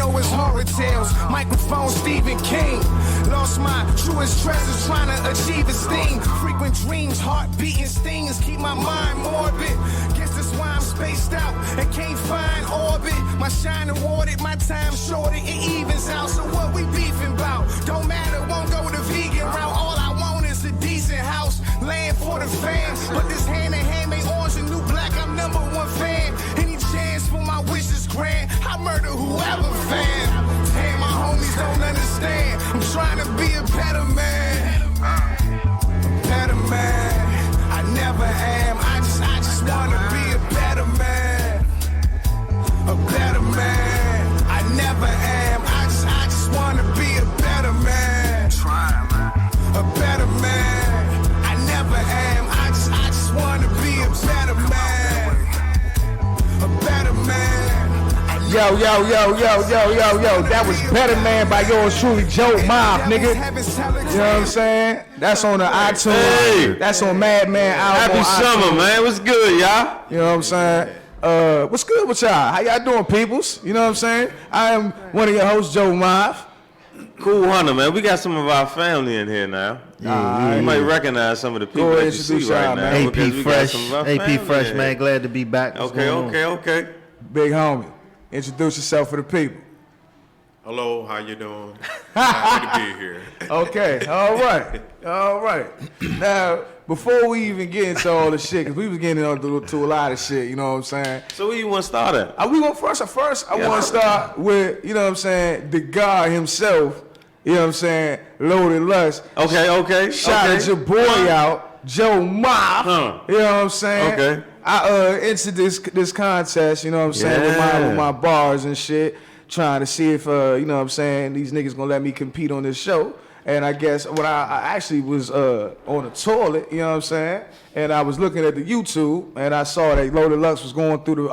know it's horror tales. Microphone Stephen King. Lost my truest treasures trying to achieve esteem. Frequent dreams, heart beating stings keep my mind morbid. Guess that's why I'm spaced out and can't find orbit. My shine awarded, my time shorted, it evens out. So what we beefing about? Don't matter, won't go the vegan route. All I want is a decent house, land for the fans. But this hand in hand made orange and new black, I'm #1 fan. Any chance for my wishes grant, I murder whoever fan. Damn, my homies don't understand. I'm trying to be a better man. A better man. I never am. I just wanna be a better man. A better man. I never am. I just wanna be a better man. A better man. I never am. I just wanna be a better man. A better man. Yo. That was Better Man by yours truly, Joe Mob, nigga. You know what I'm saying? That's on the iTunes. Hey. That's on Madman album. Happy summer, man. What's good, y'all? You know what I'm saying? What's good with y'all? How y'all doing, peoples? You know what I'm saying? I am one of your hosts, Joe Mob. Cool Hunter, man. We got some of our family in here now. You might recognize some of the people that you see right now. AP Fresh, man. Glad to be back. Okay. Big homie, introduce yourself for the people. Hello, how you doing? Happy to be here. Okay, all right. Now, before we even get into all the shit, because we was getting into a lot of shit, you know what I'm saying? So where you want to start at? We going first? I want to start with, you know what I'm saying, the God himself, you know what I'm saying, Loaded Lux. Okay. Shouted your boy out, Joe Mob. You know what I'm saying? Okay. I entered this contest, you know what I'm saying, with my bars and shit, trying to see if, you know what I'm saying, these niggas gonna let me compete on this show. And I guess when I actually was on the toilet, you know what I'm saying, and I was looking at the YouTube, and I saw that Loaded Lux was going through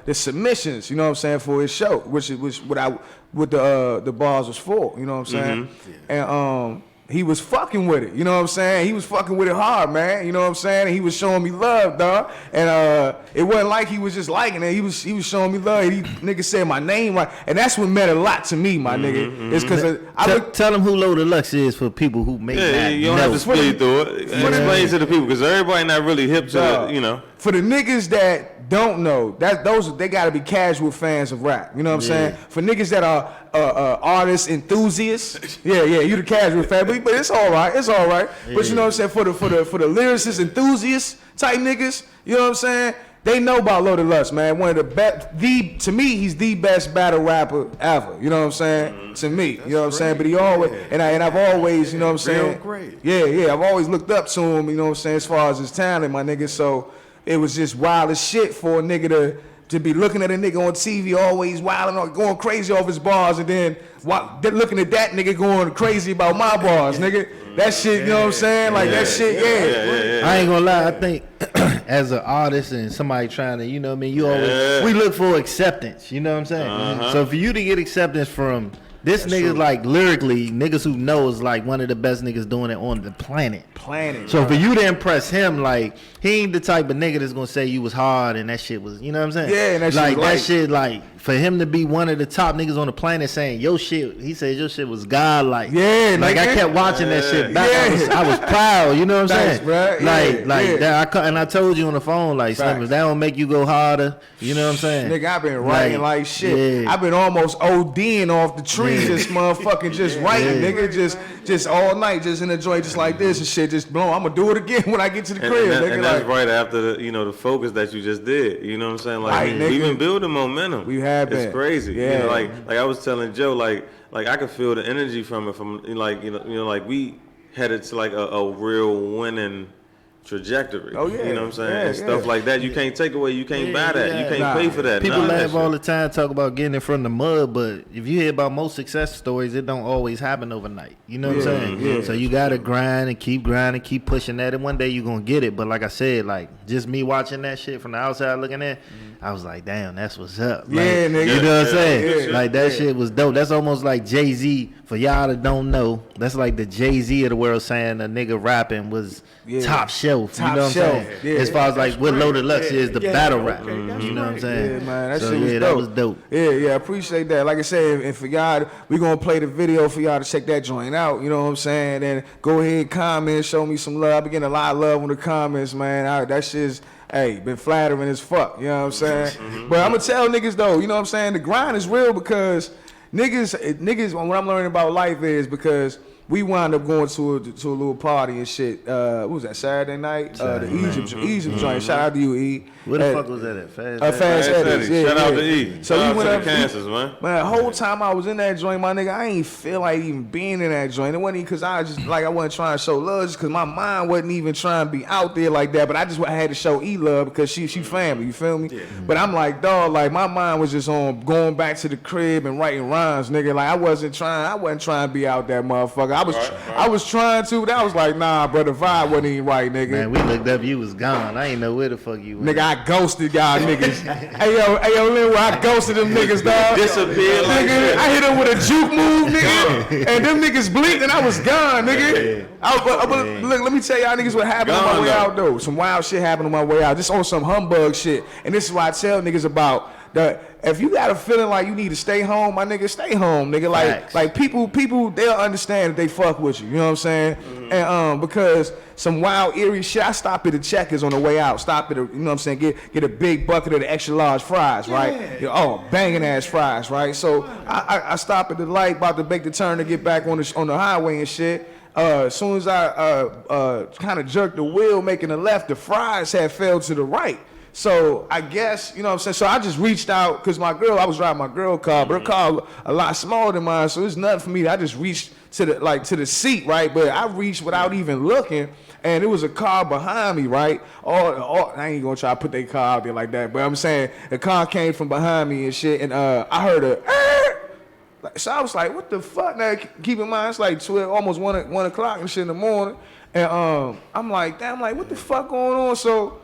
the submissions, you know what I'm saying, for his show, which what the bars was for, you know what I'm saying, and he was fucking with it, you know what I'm saying? He was fucking with it hard, man, you know what I'm saying? And he was showing me love, dog. And it wasn't like he was just liking it. He was showing me love. He nigga said my name right, and that's what meant a lot to me, my nigga. It's because tell them who Loaded Lux is for people who may not you don't have to speed through it. Explain to the people because everybody not really hip to it, you know. For the niggas that don't know, they gotta be casual fans of rap. You know what I'm saying? For niggas that are artists, enthusiasts, you the casual fan, but it's all right. But you know what I'm saying? For the lyricists, enthusiasts type niggas, you know what I'm saying? They know about Loaded Lux, man. One of the best. To me, he's the best battle rapper ever. You know what I'm saying? To me, you know what I'm saying. But he always and I've always, you know what I'm saying. Real great. Yeah. I've always looked up to him. You know what I'm saying, as far as his talent, my nigga. So it was just wild as shit for a nigga to be looking at a nigga on TV always wilding or going crazy off his bars, and then looking at that nigga going crazy about my bars, nigga. That shit, you know what I'm saying? Like that shit, I ain't gonna lie, I think as an artist and somebody trying to, you know what I mean, we look for acceptance, you know what I'm saying? So for you to get acceptance from this nigga's like lyrically, niggas who know is like one of the best niggas doing it on the planet. So for you to impress him, like, he ain't the type of nigga that's gonna say you was hard and that shit was, you know what I'm saying? Yeah, and that shit, like, for him to be one of the top niggas on the planet saying your shit, he said your shit was godlike. Yeah, like, I kept watching that shit back. I was proud, you know what I'm saying? Right? And I told you on the phone, like, Slim, if that don't make you go harder, you know what I'm saying? Nigga, I've been writing like shit. I've been almost ODing off the tree, just motherfucking just writing, nigga, just all night, just in the joint, just like this and shit, just blow. I'm gonna do it again when I get to the crib, nigga. And that's right after the focus that you just did. You know what I'm saying? Like, we've been building momentum. We have been. It's crazy. Yeah. You know, like I was telling Joe, like I could feel the energy from it. From like like we headed to like a real winning trajectory. Oh yeah. You know what I'm saying? And stuff like that. You can't take away. You can't buy that. You can't pay for that. People laugh all the time, talk about getting in front of the mud, but if you hear about most success stories, it don't always happen overnight. You know what I'm saying? Yeah. So you gotta grind and keep grinding, keep pushing that, and one day you're gonna get it. But like I said, like just me watching that shit from the outside looking in, I was like, damn, that's what's up. Like, Yeah, nigga. You know what I'm saying? Yeah. Like, that shit was dope. That's almost like Jay-Z. For y'all that don't know, that's like the Jay-Z of the world saying a nigga rapping was top shelf. Top you know what shelf. I'm saying? Yeah. As far as like what Loaded Lux is, the battle rap. okay, that's You know what I'm right. saying? Yeah, man, that So, shit was dope. that was dope. Yeah, appreciate that. Like I said, and for y'all, we gonna play the video for y'all to check that joint out. You know what I'm saying? And go ahead, comment, show me some love. I've been getting a lot of love in the comments, man. That shit's, hey, been flattering as fuck. You know what I'm saying? But I'm gonna tell niggas though, you know what I'm saying? The grind is real because niggas. What I'm learning about life is because we wound up going to a little party and shit. What was that, Saturday night? The Egypt joint. Shout out to you, E. Where the fuck was that at? Fast Fast Eddie's. Yeah, Shout out yeah. to E. So Shout we out went to up. the Kansas, man. Man, the whole time I was in that joint, my nigga, I ain't feel like even being in that joint. It wasn't because I wasn't trying to show love, just because my mind wasn't even trying to be out there like that. But I had to show E love because she family, you feel me? Yeah. But I'm like, dog, like my mind was just on going back to the crib and writing rhymes, nigga. Like I wasn't trying to be out that motherfucker. I was trying to, but I was like, nah, bro, the vibe wasn't even right, nigga. Man, we looked up, you was gone. I ain't know where the fuck you went. Nigga, I ghosted y'all niggas. hey yo, Linwood, I ghosted them niggas, dog. Disappeared like nigga, shit. I hit them with a juke move, nigga. And them niggas blinked and I was gone, nigga. Look, let me tell y'all niggas what happened on my way out, though. Some wild shit happened on my way out. Just on some humbug shit. And this is why I tell niggas about that. If you got a feeling like you need to stay home, my nigga, stay home, nigga. Like people, they'll understand if they fuck with you. You know what I'm saying? Mm-hmm. And because some wild eerie shit, I stopped at the Checkers on the way out. Stop at you know what I'm saying? Get a big bucket of the extra large fries, right? Banging ass fries, right? So I stopped at the light, about to make the turn to get back on the highway and shit. As soon as I kind of jerked the wheel, making a left, the fries had fell to the right. So I guess, you know what I'm saying? So I just reached out because I was driving my girl car, but her car a lot smaller than mine, so it's nothing for me. I just reached to the seat, right? But I reached without even looking, and it was a car behind me, right? I ain't gonna try to put their car out there like that, but I'm saying the car came from behind me and shit, and I heard a so I was like, what the fuck? Now keep in mind it's like 12, almost 1 o'clock and shit in the morning, and I'm like, damn, like what the fuck going on? So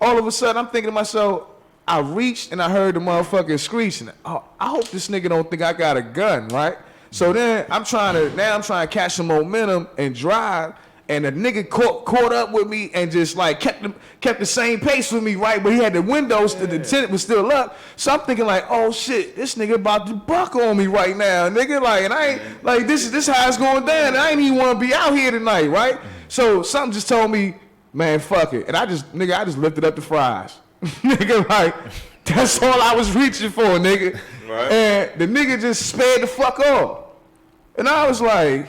all of a sudden, I'm thinking to myself, I reached and I heard the motherfucker screeching. Oh, I hope this nigga don't think I got a gun, right? So then I'm trying to catch some momentum and drive, and the nigga caught up with me and just like kept the same pace with me, right? But he had the windows, the tent was still up. So I'm thinking like, oh shit, this nigga about to buck on me right now, nigga. Like, and I ain't like this how it's going down. And I ain't even want to be out here tonight, right? So something just told me, man, fuck it. And I just lifted up the fries. Nigga, like, that's all I was reaching for, nigga. Right. And the nigga just sped the fuck off. And I was like,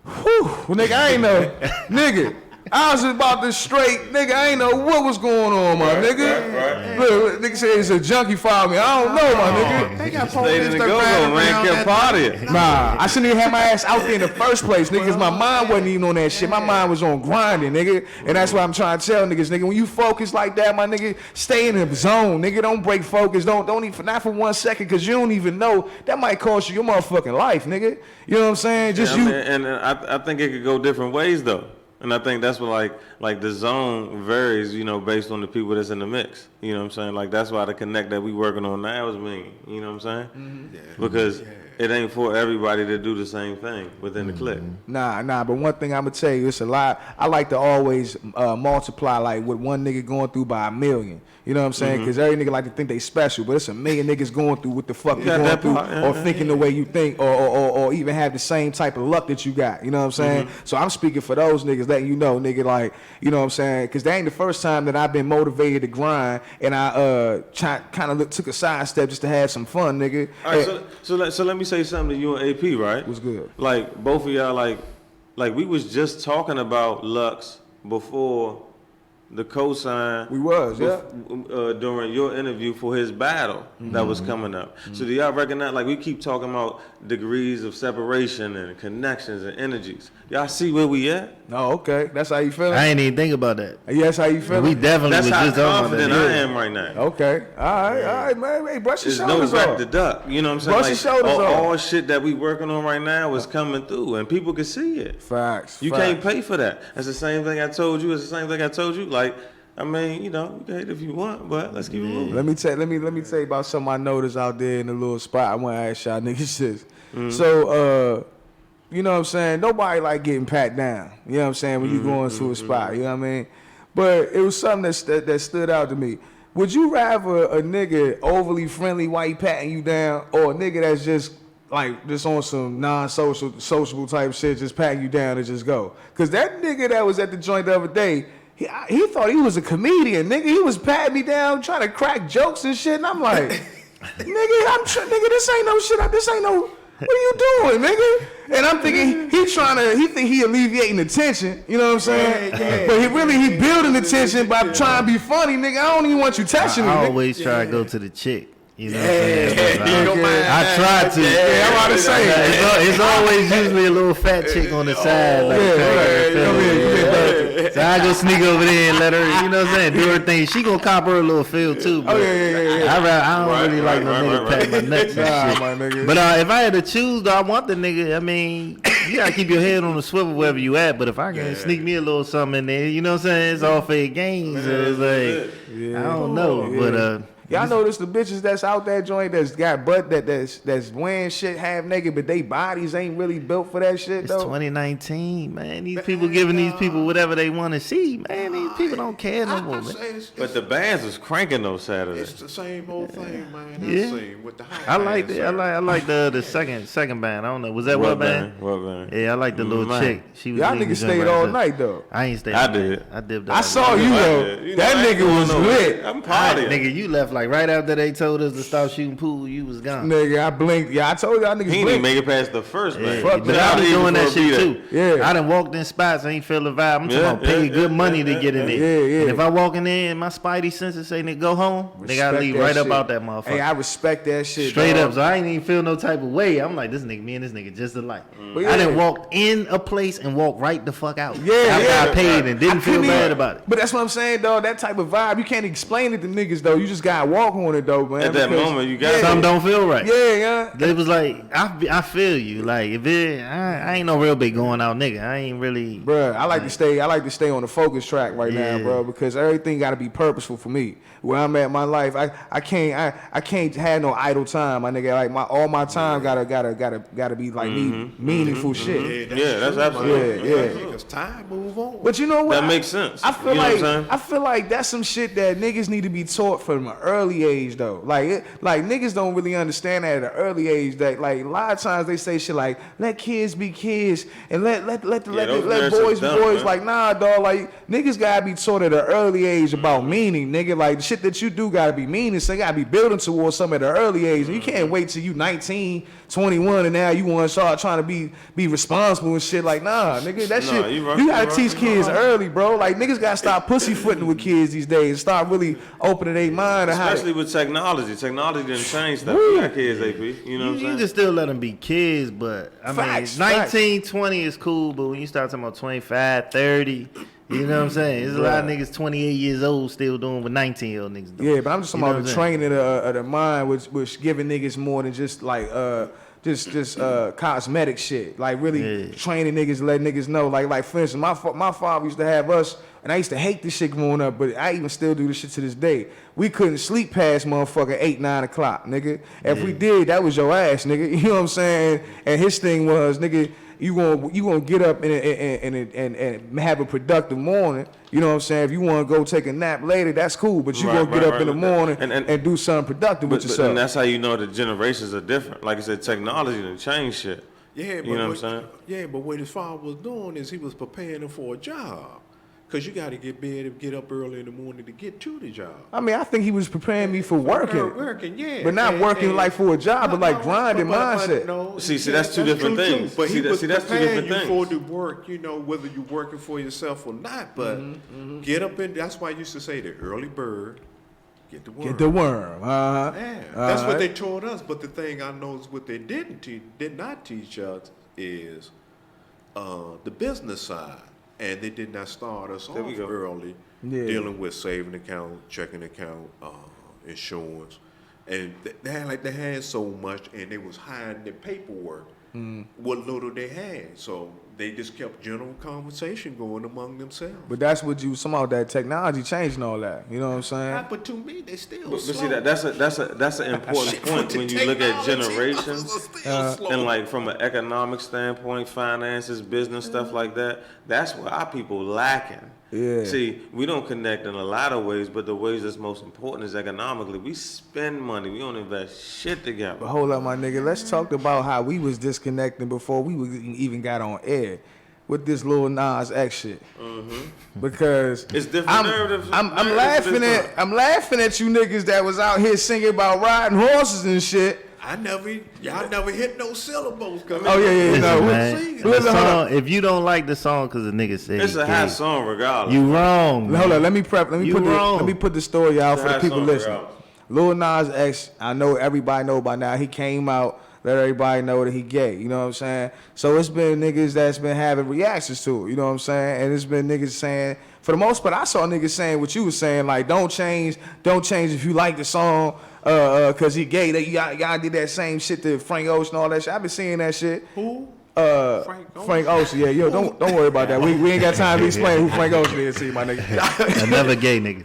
whew, nigga, I ain't know. Nigga, I was about to straight, nigga, I ain't know what was going on, my nigga. Right. Look, nigga said it's a junkie following me. I don't know, my nigga. They got Stayed in the go-go, man, kept partying. Nah, I shouldn't even have my ass out there in the first place, nigga, 'cause my mind wasn't even on that shit. My mind was on grinding, nigga. And that's what I'm trying to tell niggas, nigga. When you focus like that, my nigga, stay in the zone, nigga. Don't break focus. Don't even, not for 1 second, 'cause you don't even know. That might cost you your motherfucking life, nigga. You know what I'm saying? Just yeah, you. And I think it could go different ways, though. And I think that's what like the zone varies, you know, based on the people that's in the mix. You know what I'm saying? Like that's why the connect that we working on now is mean. You know what I'm saying? Mm-hmm. Yeah. Because it ain't for everybody to do the same thing within the clique. Nah. But one thing I'm gonna tell you, it's a lot. I like to always multiply like what one nigga going through by 1,000,000. You know what I'm saying? Because every nigga like to think they special, but it's 1,000,000 niggas going through what the fuck you going through, or thinking the way you think, or even have the same type of luck that you got. You know what I'm saying? So I'm speaking for those niggas, letting you know, nigga, like, you know what I'm saying? Because that ain't the first time that I've been motivated to grind, and I kind of took a sidestep just to have some fun, nigga. All right, so let me say something to you and AP, right? What's good? Like both of y'all, like we was just talking about Lux before the cosign. We was, yeah. During your interview for his battle that was coming up. So do y'all recognize, like we keep talking about degrees of separation and connections and energies. Y'all see where we at? Oh, okay. That's how you feeling? I ain't even think about that. Yes, how you feeling? We definitely That's was how just talking about confident that. I am right now. Okay. All right, man. Hey, brush your There's no shoulders back off. to duck. You know what I'm saying? Brush your shoulders off. All shit that we working on right now is coming through, and people can see it. Facts. You can't pay for that. That's the same thing I told you. It's the same thing I told you. Like, I mean, you can hate if you want, but let's keep it moving. Let me tell you about something I noticed out there in the little spot. I want to ask y'all niggas this. So, you know what I'm saying? Nobody like getting pat down. You know what I'm saying? When you go into a spot, you know what I mean? But it was something that stood out to me. Would you rather a nigga overly friendly while he patting you down, or a nigga that's just on some sociable type shit, just patting you down and just go? Cause that nigga that was at the joint the other day, he thought he was a comedian, nigga. He was patting me down, trying to crack jokes and shit, and I'm like, nigga, this ain't no shit. This ain't no. What are you doing, nigga? And I'm thinking he think he alleviating the tension, you know what I'm saying? Yeah. But he building the tension by trying to be funny, nigga. I don't even want you touching me. I always try to go to the chick. You know what I'm saying? I try to. Yeah, I'm about to say. It's always usually a little fat chick on the side. So I go sneak over there and let her, you know what I'm saying, do her thing. She gonna cop her a little feel too. But I don't really like no nigga patting my nuts and shit. My nigga. But if I had to choose, though, I want the nigga. I mean, you gotta keep your head on the swivel wherever you at. But if I can sneak me a little something in there, you know what I'm saying, it's all fair games. It's like, I don't know, but y'all notice the bitches that's out that joint that's got butt that's wearing shit half naked, but they bodies ain't really built for that shit it's though. 2019, man. These people giving these people whatever they want to see, man. These people don't care no more, man. But the bands was cranking those Saturdays. It's the same old thing, man. Yeah. With the I like the I like the second band. I don't know. Was that what band? What band? Yeah, I like the little chick. She was Y'all niggas stayed all night though. I ain't stayed. I did. I dipped. I saw you though. That nigga was lit. I'm partying. Nigga, you left like right after they told us to stop shooting pool. You was gone. Nigga, I blinked. Yeah, I told y'all niggas He didn't blinked. make it past the first man. Fuck But that. I be doing that shit too. Yeah. I done walked in spots, I ain't feel the vibe. I'm talking about pay good money to get in there. Yeah. And if I walk in there and my spidey senses say nigga go home, they gotta leave right up out that motherfucker. Hey, I respect that shit. Straight dog. up, so I ain't even feel no type of way. I'm like, me and this nigga just alike. But I done walked in a place and walked right the fuck out. Yeah, After I paid and didn't feel bad about it. But that's what I'm saying, dog. That type of vibe, you can't explain it to niggas, though. You just gotta walk on it, though, man. At that moment, you got Something don't feel right. Yeah. They was like, I feel you. Like if I ain't no real big going out nigga. I ain't really. Bruh, I like to stay on the focus track right now, bro, because everything gotta be purposeful for me. Where I'm at in my life, I can't have no idle time, my nigga. Like all my time gotta be like meaningful shit. Yeah, that's absolutely. Yeah. Because time move on. But you know what? That makes sense. I feel You know what I'm saying? I feel like that's some shit that niggas need to be taught from an early age though. Like niggas don't really understand that at an early age. That like a lot of times they say shit like let kids be kids and let boys be boys. Like nah, dog. Like niggas gotta be taught at an early age about meaning, nigga. Like the shit that you do gotta be meaning. So you gotta be building towards something at an early age. And you can't wait till you 19, 21, and now you want to start trying to be responsible and shit. Like nah, nigga. That shit you gotta teach kids early, bro. Like niggas gotta stop pussyfooting with kids these days and start really opening their mind. Especially with technology. Technology didn't change stuff. You got kids, AP. You know what I'm saying? You can still let them be kids, but I Facts, mean, 19, 20 is cool, but when you start talking about 25, 30, you know what I'm saying? There's a lot of niggas 28 years old still doing what 19-year-old niggas do. Yeah, but I'm just talking about the training of the mind, which giving niggas more than just like just cosmetic shit. Like really training niggas, letting niggas know. Like for instance, my father used to have us, and I used to hate this shit growing up, but I even still do this shit to this day. We couldn't sleep past motherfucker 8, 9 o'clock, nigga. If we did, that was your ass, nigga. You know what I'm saying? And his thing was, nigga, you gonna get up and have a productive morning. You know what I'm saying? If you want to go take a nap later, that's cool. But you gonna get up in the morning and do something productive with yourself. And that's how you know the generations are different. Like I said, technology done changed shit. Yeah, you know what I'm saying? Yeah, but what his father was doing is he was preparing him for a job. Because you got to get up early in the morning to get to the job. I mean, I think he was preparing me for working. Working, yeah. But not working like for a job, but like grinding mindset. No, See, that's two different things. But he was that's two preparing different you for things. the work, whether you're working for yourself or not. But get up in, that's why I used to say the early bird, get the worm. Get the worm. Yeah, that's what they taught us. But the thing I know is what they did not teach us is the business side. And they did not start us off early dealing with saving account, checking account, insurance. And they had so much, and they was hiding their paperwork. what little they had. So they just kept general conversation going among themselves. But that's what you somehow that technology changing all that. You know what I'm saying? But to me, they still But slow. see that's an important point when you look at generations and like from an economic standpoint, finances, business, stuff like that. That's where our people lacking. Yeah. See, we don't connect in a lot of ways, but the ways that's most important is economically. We spend money. We don't invest shit together. But hold up, my nigga. Let's talk about how we was disconnecting before we even got on air with this Lil Nas X shit. Because It's different narratives. I'm laughing at you niggas that was out here singing about riding horses and shit. Y'all never hit no syllables. Oh yeah. Listen, No, man, hold the on. song, if you don't like the song because the nigga said It's he a hot gay, song regardless. you wrong. Hold man. on, let me put the story out It's a for the hot people song, listening. bro. Lil Nas X, I know everybody know by now. He came out, let everybody know that he gay. You know what I'm saying? So it's been niggas that's been having reactions to it. You know what I'm saying? And it's been niggas saying, for the most part, I saw niggas saying what you was saying, like don't change if you like the song, cause he gay. That y'all did that same shit to Frank Ocean, all that shit. I've been seeing that shit. Who? Frank Ocean. Yeah, yo, don't worry about that. We ain't got time to explain who Frank Ocean is, see, my nigga. Another gay nigga.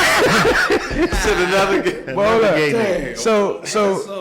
Said another game. Another gay nigga. So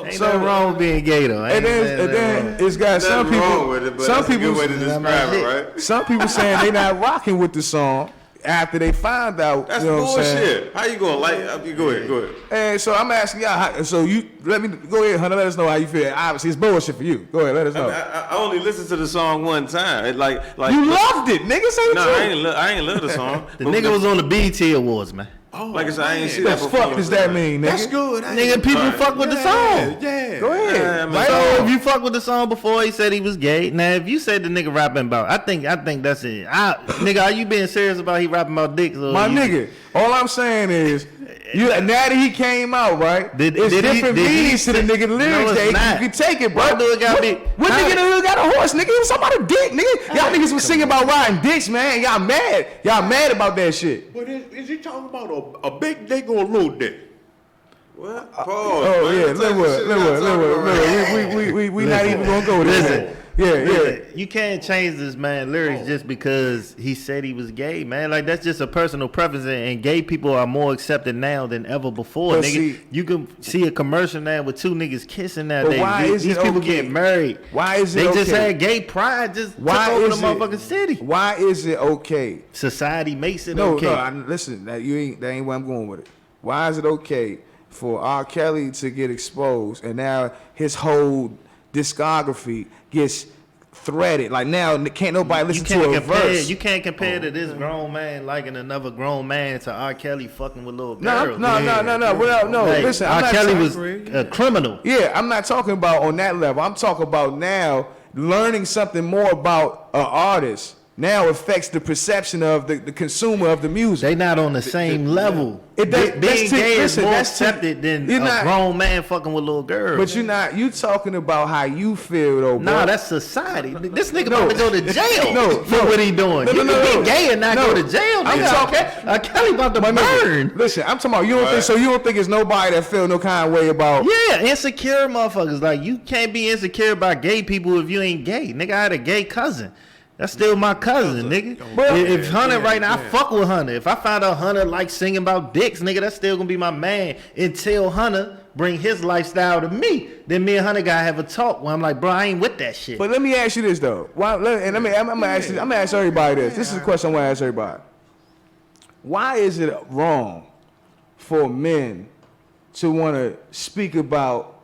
Ain't nothing wrong with being gay though. and then it's got some Nothing wrong people. with it, but Some that's a people. good way to describe it, right? Some people saying they not rocking with the song after they find out. That's you know what I'm saying? bullshit. How you gonna like? Go ahead. And so I'm asking y'all. So you let me go ahead, Hunter. Let us know how you feel. Obviously, it's bullshit for you. Go ahead, let us know. I only listened to the song one time. It like You loved it, nigga. Say the No, truth. I ain't love the song. The nigga was on the BET Awards, man. Like I said, I ain't see What that the before. fuck does that mean, nigga? That's good. Nigga, people fuck with the song. Yeah. Go ahead. Yeah, man. Right So on. if you fuck with the song before he said he was gay, now if you said the nigga rapping about, I think that's it. Nigga, are you being serious about he rapping about dicks? Or My you- nigga, all I'm saying is, now that he came out, right? It's different meanings to the nigga lyrics it's that not. you can take it, bro. Why do it gotta be- What how- nigga in the hood got a horse, nigga? It was somebody dick, nigga. Y'all niggas was singing about riding dicks, man. Y'all mad. Y'all mad about that shit. But is he talking about a big dick or a little dick? What? Oh yeah, Linwood. We not even gonna go there. Listen. Yeah. You can't change this man lyrics just because he said he was gay, man. Like that's just a personal preference, and gay people are more accepted now than ever before, But nigga. see- You can see a commercial now with two niggas kissing nowadays. why is These it people okay? get married. Why is it They just okay? had gay pride, just Why took over the is it? motherfucking city. Why is it okay? Society makes it No, okay. listen. That ain't where I'm going with it. Why is it okay for R. Kelly to get exposed and now his whole discography gets threaded? Like now, can't nobody listen to a verse? You can't compare to this grown man liking another grown man to R. Kelly fucking with little No, girls. no. Like, Listen, R. I'm not Kelly talking- was a criminal. Yeah, I'm not talking about on that level. I'm talking about now learning something more about an artist. Now affects the perception of the consumer of the music. They not on the same level. It does- that's Being to- gay listen, is more that's to- accepted than you're a not- grown man fucking with little girls. But you talking about how you feel though, bro. Nah, that's society. This nigga about to go to jail No, for no. what he doing. No, You no, can no, be no. gay and not No. go to jail. I'm Nigga. talking- R. Kelly about to My nigga, burn. listen, I'm talking about you don't think so. You don't think it's nobody that feel no kind of way about. Yeah, insecure motherfuckers. Like, you can't be insecure about gay people if you ain't gay. Nigga, I had a gay cousin. That's still my cousin, nigga. If Hunter right now, I fuck with Hunter. If I find out Hunter like singing about dicks, nigga, that's still gonna be my man until Hunter bring his lifestyle to me. Then me and Hunter gotta have a talk where I'm like, bro, I ain't with that shit. But let me ask you this though. I'm gonna ask everybody this. This is a question I'm gonna ask everybody. Why is it wrong for men to want to speak about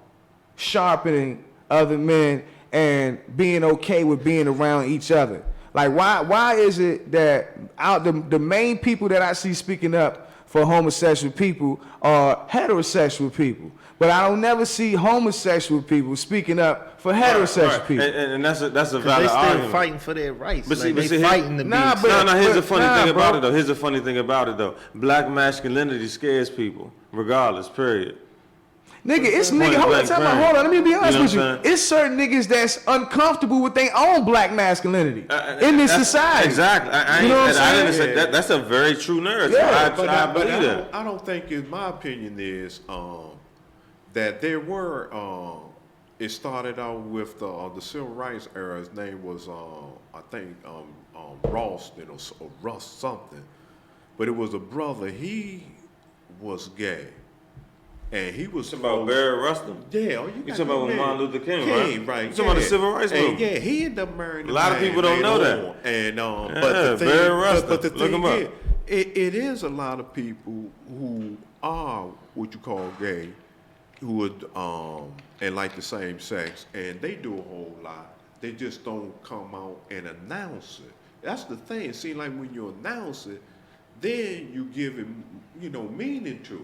sharpening other men and being okay with being around each other? Like, why is it that the main people that I see speaking up for homosexual people are heterosexual people, but I don't never see homosexual people speaking up for heterosexual people? And that's a they valid still argument. fighting for their rights. But Like, see, they fighting to be. Nah, but- Here's the funny thing bro. about it though. Here's the funny thing about it though. Black masculinity scares people, regardless. Period. Nigga, it's nigga. Point Hold on, blank time out, blank. hold on. Let me be honest You know with you. what I'm saying? It's certain niggas that's uncomfortable with their own black masculinity in this society. Exactly. You know what I'm didn't saying? say that's a very true narrative. Yeah, I believe that. I don't think, in my opinion, is that there were it started out with the civil rights era. His name was I think Ralston or Russ something, but it was a brother. He was gay, and he was about Barry Rustin. Yeah, you talking about with Martin Luther King, right? You talking yeah. about the civil rights movement? Yeah, he ended up marrying. A lot of people don't know that. And but the thing, Barry Rustin. But the Look him thing up. it is a lot of people who are what you call gay, who would and like the same sex, and they do a whole lot. They just don't come out and announce it. That's the thing. It seems like when you announce it, then you give it, meaning to it.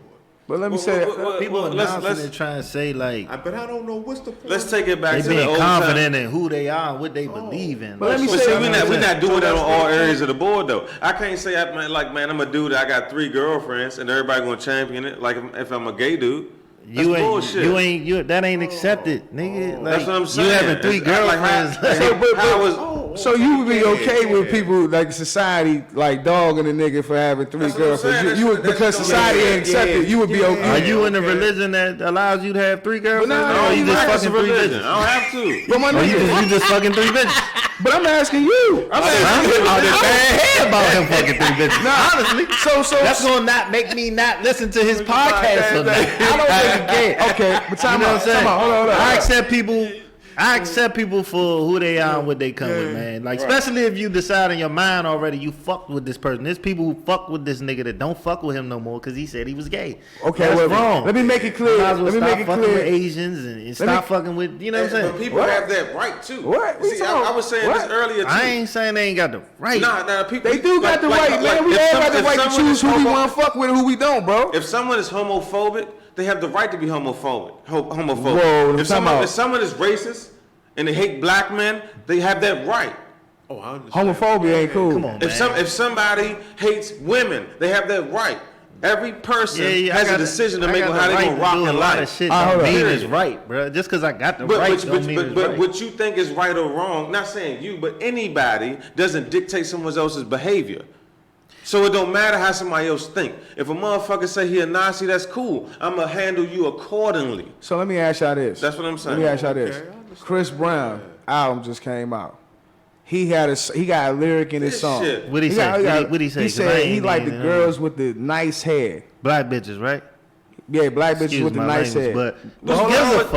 But let me say, people announcing and trying to say like, but I don't know what's the point. Let's take it back they to the being old confident time. in who they are, and what they believe in. But let me But say, see, we're not doing that on all areas of the board. board though. I can't say I'm a dude. I got 3 girlfriends, and everybody gonna champion it. Like if I'm a gay dude. That's bullshit. That ain't accepted, nigga. Like, that's what I'm saying. You having 3 girlfriends. So you would be okay with people like society like dogging a nigga for having 3 girlfriends? Because society ain't accepted. You would be okay. Are you in a religion that allows you to have 3 girlfriends? No, you just fucking 3 religion. bitches. I don't have to. But my nigga, You just fucking 3 bitches. but I'm asking you. I'm asking you. I'm just bad head about him fucking 3 bitches. Honestly, so That's gonna not make me not listen to his podcast. Or not. I don't think okay, but time out. Hold on. I accept people for who they are and what they come with, man. Like, especially if you decide in your mind already you fuck with this person. There's people who fuck with this nigga that don't fuck with him no more because he said he was gay. Okay, that's wrong. Let me make it clear. Let me make it clear. Fucking with Asians and stop fucking with, you know what I'm saying? But people have that right too. What? See, I was saying this earlier too. I ain't saying they ain't got the right. Nah, people. They do got the right, man. We all got the right to choose who we want to fuck with and who we don't, bro. If someone is homophobic, they have the right to be homophobic. Whoa, if someone is racist and they hate black men, they have that right. Oh, I understand. Homophobia ain't cool. Come on, man. If somebody hates women, they have that right. Every person has a decision to make on how they gonna rock their life. Shit don't mean it's right, bro. Just because I got the right don't mean it's right. But what you think is right or wrong, not saying you, but anybody doesn't dictate someone else's behavior. So it don't matter how somebody else think. If a motherfucker say he a Nazi, that's cool. I'm gonna handle you accordingly. So let me ask y'all this. That's what I'm saying. Let me ask y'all this. Chris Brown album just came out. He got a lyric in his song. Shit. What he say? What he say? He said he like the girls with the nice hair. Black bitches, right? Yeah, black bitches with the nice hair. But hold up.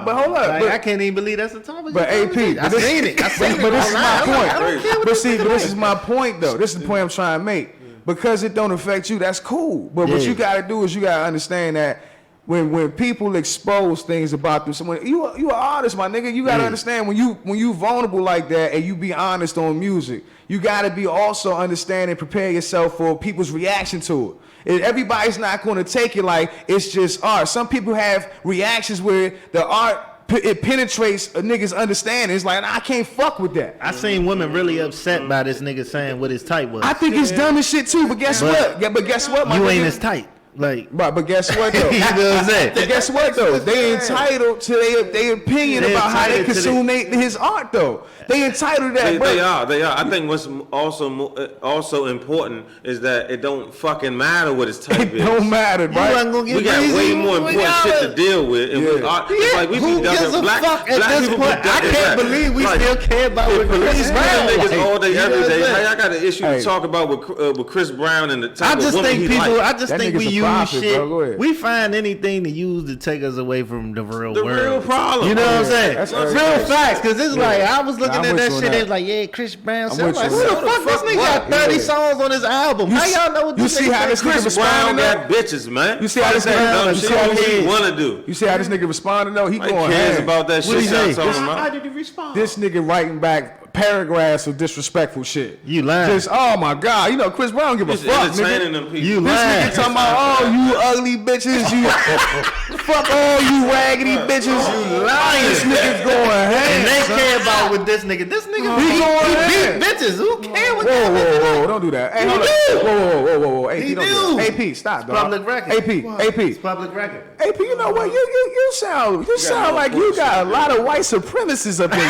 But hold up. Like, I can't even believe that's the topic. But AP, I seen it. But this is my point. But see, this is my point though. This is the point I'm trying to make. Because it don't affect you, that's cool. But what you gotta do is you gotta understand that when people expose things about them, someone you an artist, my nigga. You gotta understand when you vulnerable like that and you be honest on music, you gotta be also understand and prepare yourself for people's reaction to it. Everybody's not going to take it like it's just art. Some people have reactions where the art it penetrates a nigga's understanding. It's like, nah, I can't fuck with that. I seen women really upset by this nigga saying what his type was. I think it's dumb as shit too. But guess what? Yeah, but guess what? My You nigga? ain't his type. Like, Right, but guess what though? you know what I'm saying? But guess what though? They entitled to their opinion They about how they entitled to consume his art though. They entitled to that. They are. I think what's also important is that it don't fucking matter what his type It don't matter, right? We got way more important shit to deal with. And it's like we Who be gives a ducking fuck black at this people. point? I can't believe we still care about what Chris Brown niggas like. all day, You know every what day. I'm saying? Hey, I got an issue to talk about with Chris Brown and the type I just of woman think he people. like. I just That think we nigga's a use prophet, shit. bro. Go ahead. We find anything to use to take us away from the real The world. real problem. You know what I'm saying? That's Real right. facts, because it's like I was looking I'm at with that you on shit. that. It's like, yeah, Chris Brown. I'm So I'm with like, you who on the that. fuck? This nigga got 30 songs on his album. How y'all know what You this see nigga how this think? nigga Chris Brown responded? got bitches, man. You see how this Dumb nigga? shit. What he wanna do? You see how this nigga responded though? He Nobody going cares ham. about that What shit. he say? Y'all talking about? How did he respond? This nigga writing back paragraphs of disrespectful shit. You lying. Just, oh my God, you know Chris Brown give a Just fuck, entertaining nigga. them people. You This lying. nigga talking about, oh, you ugly bitches, you fuck all you raggedy bitches. You lying. This nigga's going ham. And they care about with this nigga. This nigga He beat bitches. Who care what that Whoa, don't do that. Hey, hold up. Whoa. AP, He don't do that. do. AP, stop, dog. Public record. AP. It's public record. AP, you know what? You sound like you got a lot of white supremacists up in you.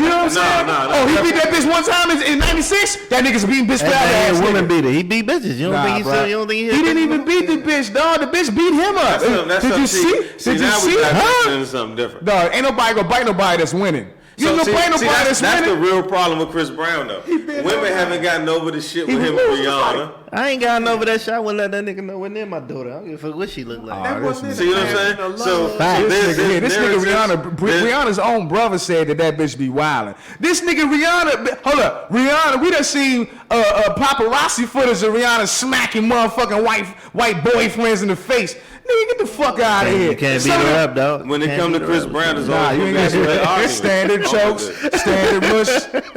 You know what I'm saying? No, he beat that bitch one time in '96. That nigga's beating bitch without ass. Woman beater. He beat bitches. You don't think he didn't even beat the bitch, dog. The bitch beat him up. Did you see? Did you see? Huh? Something different. Dog, ain't nobody gonna bite nobody that's winning. You don't play nobody that's winning. That's the real problem with Chris Brown, though. Women haven't gotten over the shit with him and Rihanna. I ain't gotten over that shit. I wouldn't let that nigga know near my daughter. I don't give a fuck what she look like. See what I'm saying? So this nigga Rihanna's own brother said that bitch be wildin'. This nigga Rihanna, hold up, Rihanna, we done seen paparazzi footage of Rihanna smacking motherfucking white boyfriends in the face. Nigga, get the fuck out of here. You can't beat her up, dog. When it comes to Chris Brown, it's all you ain't got to do that. Standard chokes, standard push,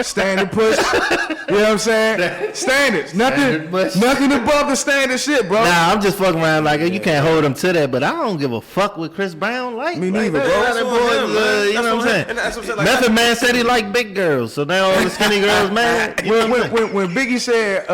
standard push. You know what I'm saying? Standards. Nothing above the standard shit, bro. Nah, I'm just fucking around like you can't hold him to that, but I don't give a fuck with Chris Brown like. Me neither, bro. You know what I'm saying? Method Man said he liked big girls, so now all the skinny girls mad. When Biggie said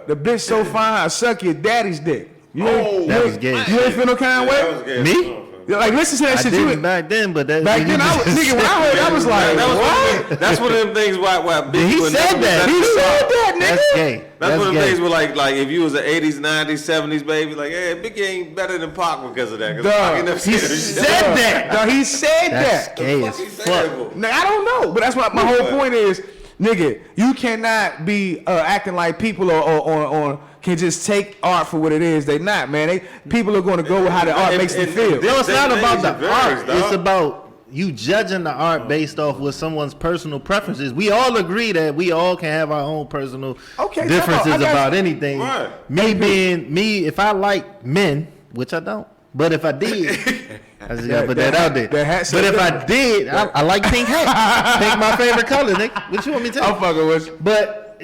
the bitch so fine, I suck your daddy's dick. That was gay. You ain't feel no kind of way? Me? Like, listen to that shit. Didn't back then, but that back then, nigga, when I heard, I was like, what? That's one of them things why Biggie he said that. He said that, nigga. That's gay. That's one of the things where like if you was an 80s, 90s, 70s baby, like, hey, Biggie ain't better than Pac because of that. He said that. Dog, he said that's that. Gay as fuck. Now, I don't know, but that's what my whole point is. Nigga, you cannot be acting like people or can just take art for what it is. They not, man. People are going to go with how the art makes them feel. No, it's not about the art. It's about you judging the art based off what someone's personal preferences. We all agree that we all can have our own personal differences about anything. Right. Me, if I like men, which I don't, but if I did, I just gotta put that out there. But if I did, I like pink hat. Pink my favorite color, nigga. What you want me to tell you? I'm fucking with you. But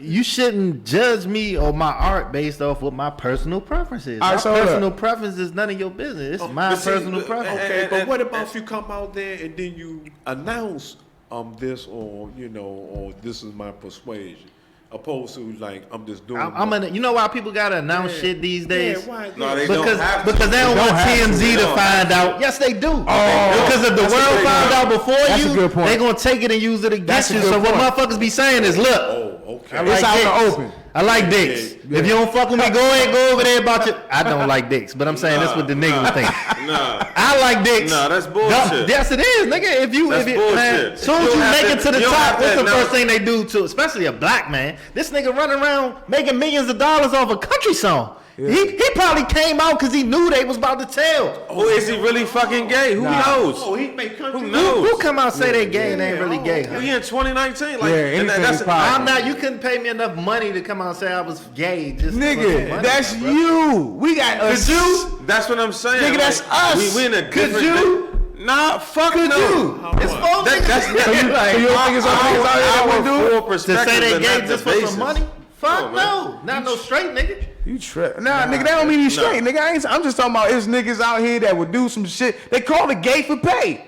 you shouldn't judge me or my art based off what my personal preference is. My personal preference is none of your business. It's my personal preference. Okay, but what about if you come out there and then you announce this or this is my persuasion? Opposed to like I'm just doing. You know why people gotta announce shit these days? Yeah, why? No, they because they don't want TMZ to find out. Yes, they do. Oh, because if the world found out before that's a good point. they're gonna take it and use it against you. So what motherfuckers be saying is, look, okay. It's out in the open. I like dicks. If you don't fuck with me, go over there about your. I don't like dicks, but I'm saying that's what the nigga was thinking. I like dicks. No, that's bullshit. Yes, it is, nigga. If you, man, as soon as you make it to the top, what's the first thing they do to, especially a black man? This nigga running around making millions of dollars off a country song. Yeah. He probably came out because he knew they was about to tell. Oh, is he really fucking gay? Who knows? Oh, he make country. Who knows? Who come out say they gay and ain't really gay? We in 2019. Like, I'm not. You couldn't pay me enough money to come out and say I was gay. Just nigga, that's you. We got us. That's what I'm saying. Nigga, that's us. We in a different. Nah, fuck no. It's full niggas. So you think it's out here to say they gay just for some money? Fuck no. Not no straight nigga. You trip. Nah, nigga, that don't mean you straight, nigga. I'm just talking about it's niggas out here that would do some shit. They call it gay for pay.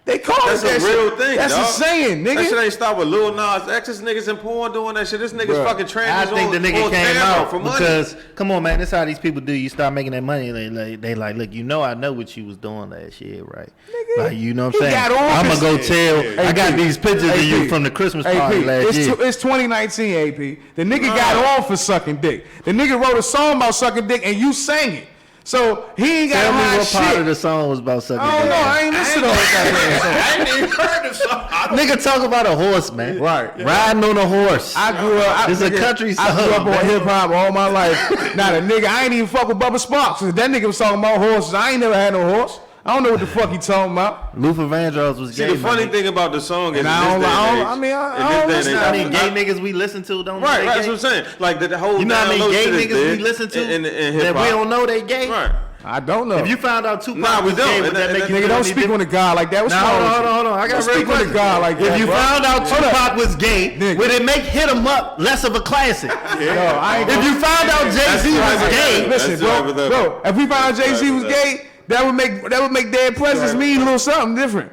They call that's it that a real shit. thing. That's dog. a saying, nigga. That shit ain't start with Lil Nas X. This niggas in porn doing that shit. This niggas fucking trans. I think the nigga came out for money. Because come on, man, that's how these people do. You start making that money, they like, look, I know what you was doing last year, right? Nigga, like, you know what I'm saying? I'm gonna go tell. I got these pictures of you from the Christmas party last year. It's 2019, AP. The nigga got on for sucking dick. The nigga wrote a song about sucking dick, and you sang it. So he ain't got to hide shit. Tell me what part of the song was about sucking dick. I don't know. I ain't listened to that. I ain't even heard the song. Nigga talk about a horse, man. Right. Riding on a horse. I grew up. It's a country song. I grew up on hip hop all my life. Now the nigga, I ain't even fuck with Bubba Sparks. That nigga was talking about horses. I ain't never had no horse. I don't know what the fuck he talking about. Luther Vandross was gay. See, the funny thing about the song is I don't listen to how many gay niggas we listen to don't know right, they that's gay. what I'm saying. Like the whole you know how many gay niggas we listen to in that we don't know they gay? Right. I don't know. If you found out Tupac was gay, would that make you nigga, don't speak on the God like that. What's wrong with you? Hold on. I got speak on the God like that. If you found out Tupac was gay, would it make Hit 'Em Up less of a classic? If you found out Jay-Z was gay, listen, bro. If we found out Jay-Z was gay, that would make Dead Presidents mean a little something different.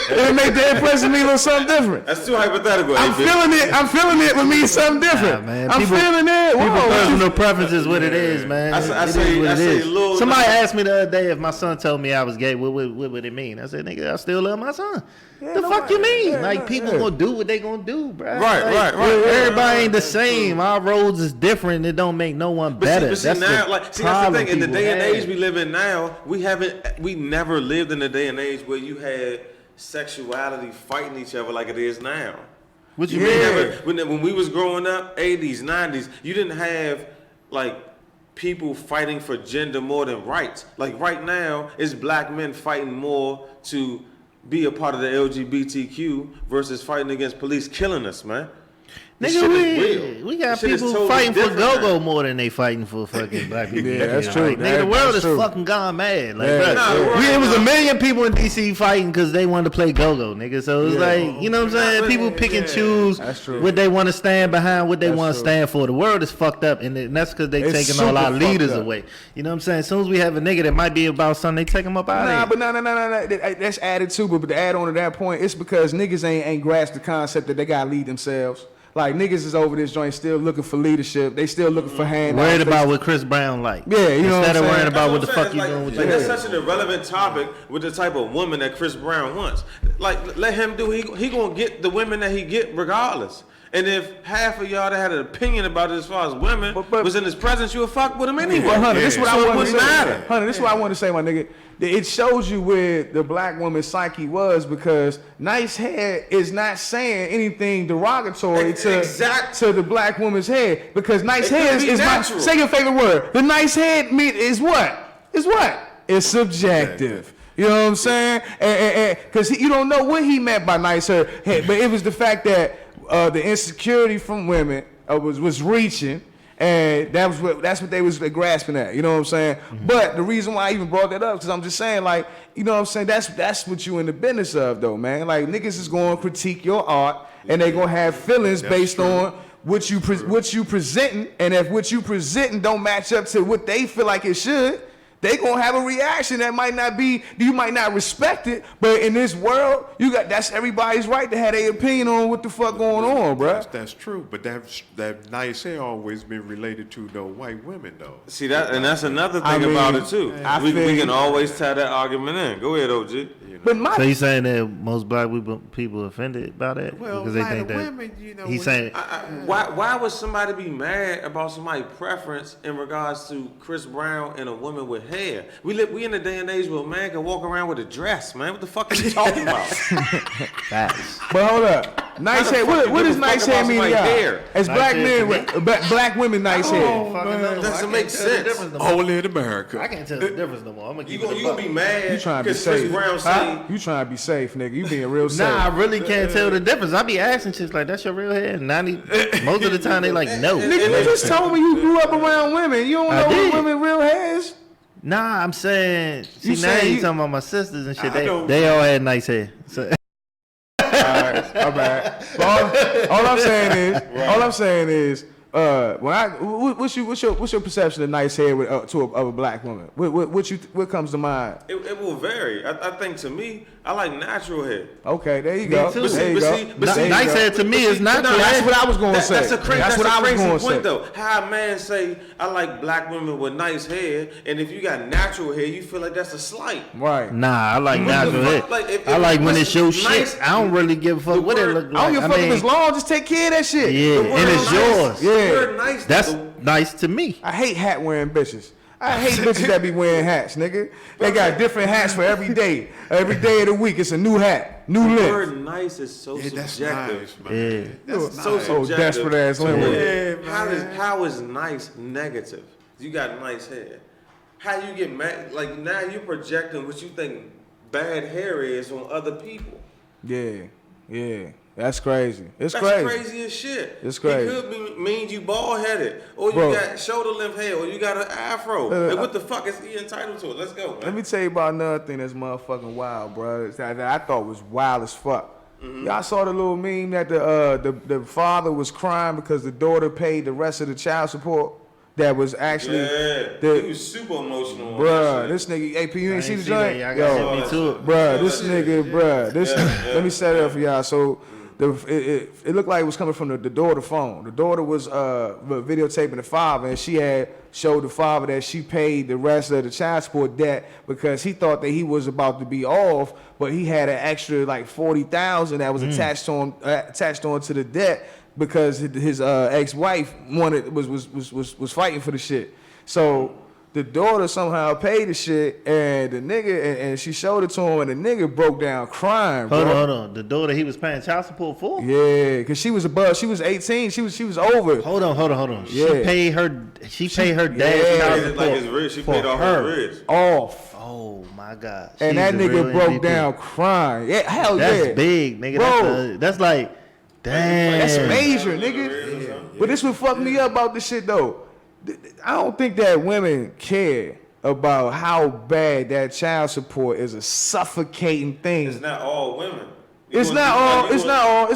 It'll make the impression mean a little something different. That's too hypothetical. I'm feeling it would mean something different. Nah, man. I'm feeling it. People personal preference is what it is, man. I say little. Somebody asked me the other day if my son told me I was gay, what would it mean? I said, nigga, I still love my son. The fuck you mean? Like, people gonna do what they gonna do, bro. Right. Everybody ain't the same. Our roads is different. It don't make no one better. But see, that's the thing. In the day and age we live in now, we never lived in the day and age where you had sexuality fighting each other like it is now. What you mean? When we was growing up, 80s, 90s, you didn't have like people fighting for gender more than rights. Like right now, it's black men fighting more to be a part of the LGBTQ versus fighting against police killing us, man. Nigga, we got people totally fighting for go-go more than they fighting for fucking black people. Yeah, that's true. Like, nigga, the world is fucking gone mad. Like, it was a million people in DC fighting because they wanted to play go-go, nigga. So it's like, you know what I'm saying? People pick and choose what they want to stand behind, what they want to stand for. The world is fucked up, and that's because they taking all our leaders away. You know what I'm saying? As soon as we have a nigga that might be about something, they take him up out of here. No. That's added too. But to add on to that point, it's because niggas ain't grasped the concept that they gotta lead themselves. Like, niggas is over this joint still looking for leadership. They still looking for handouts. Worried about what Chris Brown like. Yeah, you know Instead of worrying about what the fuck you like, doing with like, your that's such an irrelevant topic with the type of woman that Chris Brown wants. Like, let him do. He gonna get the women that he get regardless. And if half of y'all that had an opinion about it as far as women was in his presence, you would fuck with him anyway. Well, Hunter, this is what I want to say. Matter. Hunter, this is what I want to say, my nigga. It shows you where the black woman's psyche was, because nice hair is not saying anything derogatory to the black woman's hair, because nice hair is my second favorite word. The nice hair is what? It's subjective. You know what I'm saying? Because you don't know what he meant by nice hair, but it was the fact that the insecurity from women was reaching. And that's what they was grasping at, you know what I'm saying? Mm-hmm. But the reason why I even brought that up, because I'm just saying, like, you know what I'm saying, that's what you in the business of, though, man. Like, niggas is going to critique your art, and they going to have feelings based on what you presenting, and if what you presenting don't match up to what they feel like it should, they gonna have a reaction that might not be, you might not respect it, but in this world, that's everybody's right to have their opinion on what the fuck going on, bro. That's true, but that nice hair always been related to the white women, though. See that, and that's another thing about it too. We can always tie that argument in. Go ahead, OG. So you saying that most black people offended by that? Well, because they think that women, he's saying. Why would somebody be mad about somebody's preference in regards to Chris Brown and a woman with hair? We in a day and age where a man can walk around with a dress, man. What the fuck are you talking about? Facts. But hold up, nice hair. What does nice hair mean to y'all? As black men, black women, nice hair. That doesn't make sense. Only in America. I can't tell the difference no more. I'm gonna you gonna be mad? You trying to be Chris safe? Brown say, You trying to be safe, nigga? You being real safe? Nah, I really can't tell the difference. I be asking chicks like, "That's your real hair?" And most of the time they like, "No." Nigga, you just told me you grew up around women. You don't know what women real hair is. Nah, I'm saying. See, you talking about my sisters and shit. They all had nice hair. So. All right, all right. All I'm saying is, what's your perception of nice hair of a black woman? What comes to mind? It will vary. I think to me, I like natural hair. Okay, there you go. There you go. Nice hair to me is natural. That's what I was gonna say. That's a crazy point, though. How a man say I like black women with nice hair, and if you got natural hair, you feel like that's a slight. Right. Nah, I like natural hair. I like when it shows shit. I don't really give a fuck what it look like. I don't give a fuck if it's long. Just take care of that shit. Yeah, and it's yours. Yeah, nice. That's nice to me. I hate hat wearing bitches. I hate bitches that be wearing hats, nigga. They got different hats for every day. Every day of the week, it's a new hat, new length. The word nice is so subjective. Yeah. That's so subjective. Oh, desperate ass Linwood. How is nice negative? You got nice hair. How you get mad? Like, now you're projecting what you think bad hair is on other people. Yeah. That's crazy. That's crazy as shit. It's crazy. It could mean you bald headed, or you got shoulder length hair, or you got an afro. Like, what the fuck is he entitled to? Let's go, man. Let me tell you about another thing that's motherfucking wild, bro. That I thought was wild as fuck. Mm-hmm. Y'all saw the little meme that the father was crying because the daughter paid the rest of the child support. that was actually he was super emotional. Bruh, this nigga, AP, you ain't see the joint? I got me too. Bruh, this nigga, bruh, let me set it up for y'all. So it looked like it was coming from the daughter phone. The daughter was videotaping the father, and she had showed the father that she paid the rest of the child support debt because he thought that he was about to be off, but he had an extra like $40,000 that was attached on to the debt because his ex-wife was fighting for the shit. So the daughter somehow paid the shit, and the nigga, and she showed it to him, and the nigga broke down crying. Hold on. The daughter he was paying child support for? Yeah, because she was above. She was 18. She was over. Hold on. Yeah. She paid her dad's child support. Like his rich. She paid off her rich. Off. Oh my God. And that nigga broke down crying. Yeah, hell that's yeah. That's big, nigga. Bro. That's like, damn. That's major, nigga. But this what fucked me up about this shit though. I don't think that women care about how bad that child support is a suffocating thing. It's not all women. It's not all.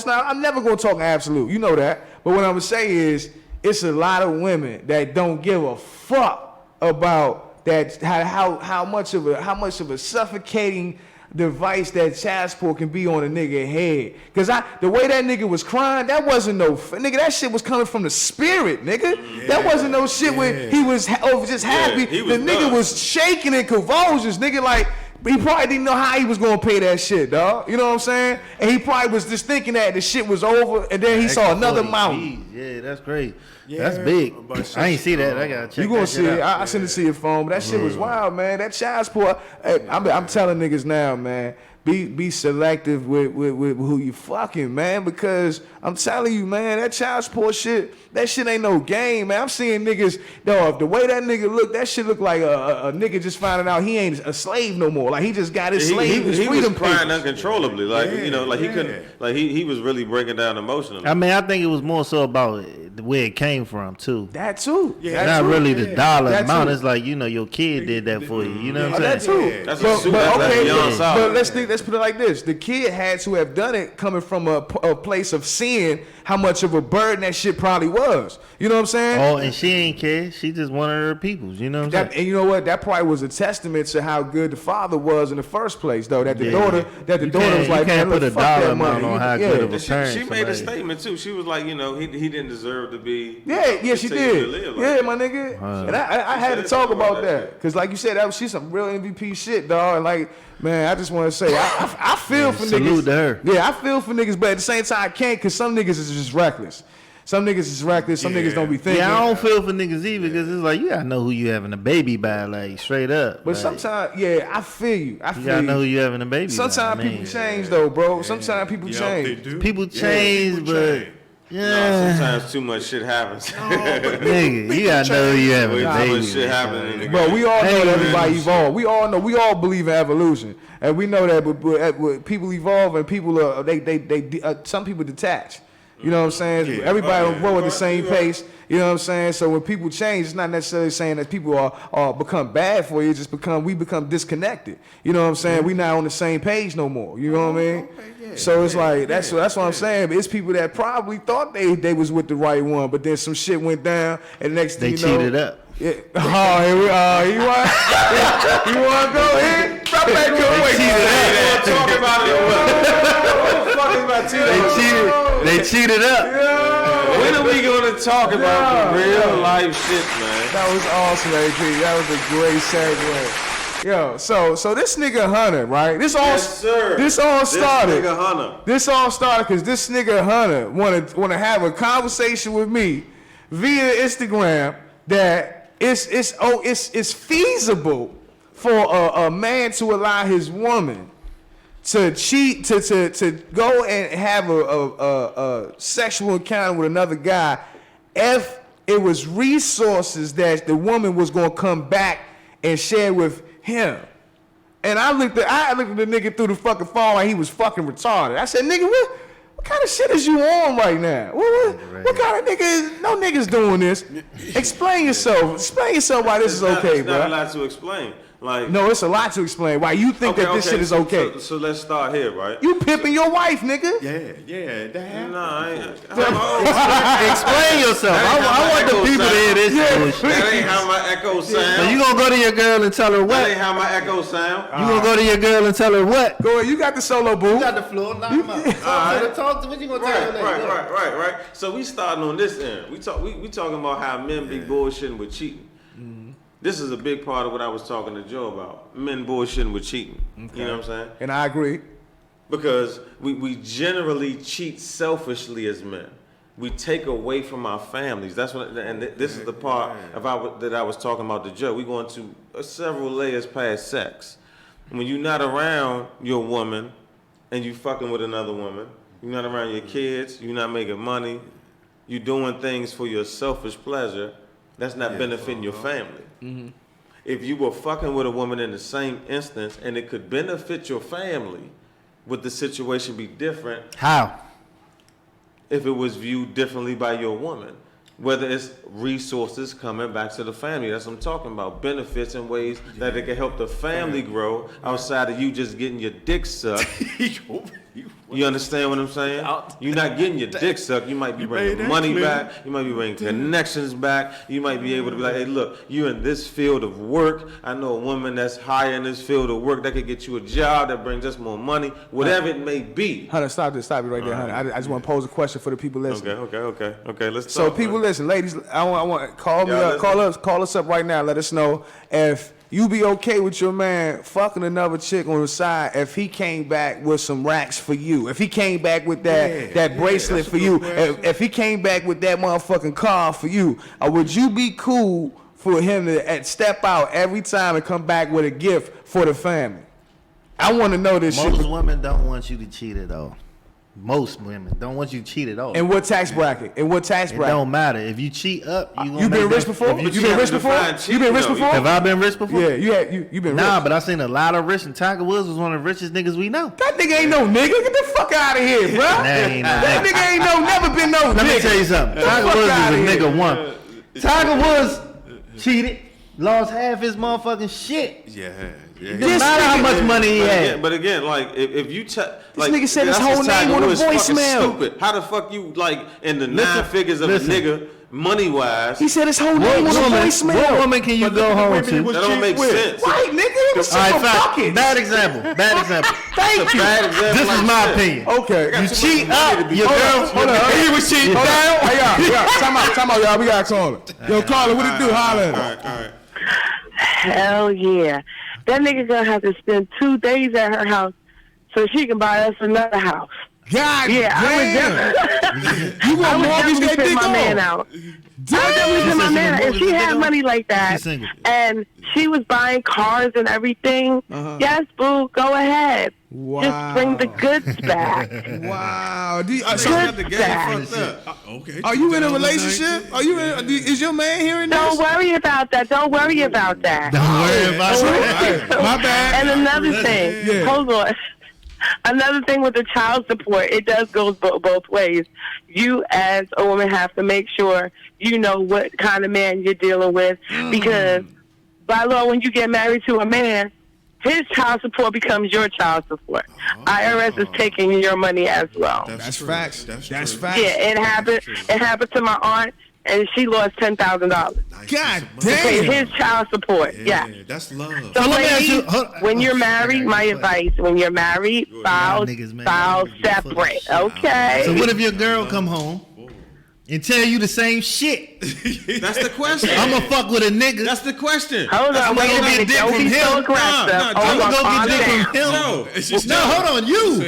I'm never gonna talk absolute. You know that. But what I'm gonna say is, it's a lot of women that don't give a fuck about that. How much of a suffocating device that child support can be on a nigga head. Cause the way that nigga was crying, that wasn't no nigga. That shit was coming from the spirit, nigga. Yeah, that wasn't no shit where he was just happy. The nigga was shaking in convulsions, nigga. Like he probably didn't know how he was gonna pay that shit, dog. You know what I'm saying? And he probably was just thinking that the shit was over, and then he saw another mountain. Yeah, that's great. Yeah, that's big. I ain't see that. I gotta check. You gonna see it? I sent it to your phone, but that shit was wild, man. That child support. Hey, I'm telling niggas now, man. Be selective with who you fucking, man, because I'm telling you, man, that child support shit, that shit ain't no game, man. I'm seeing niggas, dog, the way that nigga look, that shit look like a nigga just finding out he ain't a slave no more. Like he just got his slave, his freedom was crying papers. uncontrollably, like you know, like he couldn't, like he was really breaking down emotionally. I mean, I think it was more so about where it came from too. That too. Yeah, not really the dollar amount. It's like, you know, your kid did that for you. You know what I'm saying? That too. But let's put it like this: the kid had to have done it coming from a place of seeing how much of a burden that shit probably was. You know what I'm saying? Oh, and she ain't care. She just wanted her peoples. You know what I'm saying? And you know what? That probably was a testament to how good the father was in the first place, though. That the daughter was like, you can't man, put a dollar amount on how good of a parent. She made a statement too. She was like, you know, he didn't deserve to be. Yeah, she did. Yeah, my nigga. And I had to talk about that because, like you said, she's some real MVP shit, dog. And like, man, I just want to say, I feel for niggas. Salute to her. Yeah, I feel for niggas, but at the same time, I can't because some niggas is just reckless. Some niggas is reckless. Some niggas don't be thinking. Yeah, I don't feel for niggas either because it's like, you gotta know who you having a baby by, like, straight up. But like, sometimes, yeah, I feel you. You gotta know who you having a baby by. Sometimes people change, though, bro. Sometimes people change. People change, but... Yeah. No, sometimes too much shit happens. Nigga, you gotta know you have a baby. Too much shit happens. Bro, we all know that everybody evolve. We all believe in evolution, and we know that. But people evolve, and people some people detach. You know what I'm saying? Yeah. Everybody don't grow at the same pace. You know what I'm saying? So when people change, it's not necessarily saying that people are become bad for you. It's just we become disconnected. You know what I'm saying? We not on the same page no more. You know what I mean? So it's like that's what I'm saying. But it's people that probably thought they was with the right one, but then some shit went down, and next thing you know, cheated up. Yeah. Oh, here we are. You want to go here? Drop back your way. Talk about it. They cheated up. Yeah. When are we going to talk about the real life shit, man? That was awesome, AP. That was a great segue. Yo, so this nigga Hunter, right? This all started. This all started because this nigga Hunter want to have a conversation with me via Instagram that it's feasible for a man to allow his woman to cheat, to go and have a sexual encounter with another guy if it was resources that the woman was gonna come back and share with him. And I looked at the nigga through the fucking phone like he was fucking retarded. I said, nigga, what kind of shit is you on right now? What kind of nigga is, no niggas doing this. Explain yourself. Explain yourself why this is okay, bro. There's not a lot to explain. Like, no, it's a lot to explain. Why you think that this shit is okay? So let's start here, right? You pimping your wife, nigga. Yeah, that happened. Nah, I ain't. Explain yourself. I want the people to hear this. That ain't how my echo sound. So you gonna go to your girl and tell her That what? ain't how my echo sound. You gonna go to your girl and tell her what? Go ahead, you got the solo, boo. You got the floor. Knock him out. Talk to what you gonna tell her? Right. So we starting on this end. We talking about how men be bullshitting with cheating. This is a big part of what I was talking to Joe about. Men bullshitting with cheating. Okay. You know what I'm saying? And I agree. Because we generally cheat selfishly as men. We take away from our families. That's what, and this is the part that I was talking about to Joe. We going to several layers past sex. When you're not around your woman and you fucking with another woman, you're not around your kids, you're not making money, you're doing things for your selfish pleasure, that's not benefiting your family. Mm-hmm. If you were fucking with a woman in the same instance and it could benefit your family, would the situation be different? How? If it was viewed differently by your woman. Whether it's resources coming back to the family. That's what I'm talking about. Benefits in ways that it can help the family grow outside of you just getting your dick sucked. You understand what I'm saying? You're not getting your dick sucked. You might be bringing money back. You might be bringing connections back. You might be able to be like, hey, look, you're in this field of work. I know a woman that's higher in this field of work that could get you a job that brings us more money, whatever it may be. Hunter, stop it right there, Hunter. I just want to pose a question for the people listening. Okay. Let's So talk, people man. listen, ladies, I want call me up, call us up right now. Let us know if you be okay with your man fucking another chick on the side if he came back with some racks for you. If he came back with that bracelet for you. If he came back with that motherfucking car for you. Would you be cool for him to step out every time and come back with a gift for the family? I want to know this shit. Most women don't want you to cheat at all. Most women don't want you to cheat at all. In what tax bracket? It don't matter. If you cheat up, you been rich before? You been rich before? Have I been rich before? Yeah, you been rich. Nah, but I seen a lot of rich, and Tiger Woods was one of the richest niggas we know. That nigga ain't no nigga. Get the fuck out of here, bro. That nigga ain't never been no nigga. Let me tell you something. Tiger Woods is a nigga one. Tiger Woods cheated, lost half his motherfucking shit. Yeah. It doesn't matter how much money he had. But again, like if you this nigga said his whole name on a voicemail. Stupid. How the fuck you like in the nine figures of a nigga money wise? He said his whole name on a voicemail. What woman can you go home to? That don't make sense. Right, nigga. It was super buckets. Bad example. Thank you. This is my opinion. Okay. You cheat up. Your girl. Hold on. He was cheating. Hey, y'all. Time out, y'all. We got to call it. Yo, call it. What it do? Holler at him. All right. Hell yeah. That nigga gonna have to spend 2 days at her house so she can buy us another house. God damn. You want mortgage that dick my man out. I would definitely send my man out. If she had money like that and she was buying cars and everything, yes, boo, go ahead. Wow. Just bring the goods back. Wow. Okay. Are you in a relationship? Is your man hearing this? Don't worry about that. Don't worry about it. My bad. And another thing, hold on. Another thing with the child support, it does go both ways. You as a woman have to make sure you know what kind of man you're dealing with because by law, when you get married to a man, his child support becomes your child support. IRS is taking your money as well. That's facts. That's facts. Yeah, it happened. It happened to my aunt, and she lost $10,000. God To pay damn. his child support. Yeah. That's love. So, ladies, when you're married, my advice: when you're married, file separate. Okay. So what if your girl come home and tell you the same shit? That's the question. I'ma fuck with a nigga. That's the question. Hold on, wait a minute. Don't be so aggressive. I'ma go get dick from him. No, hold on, you.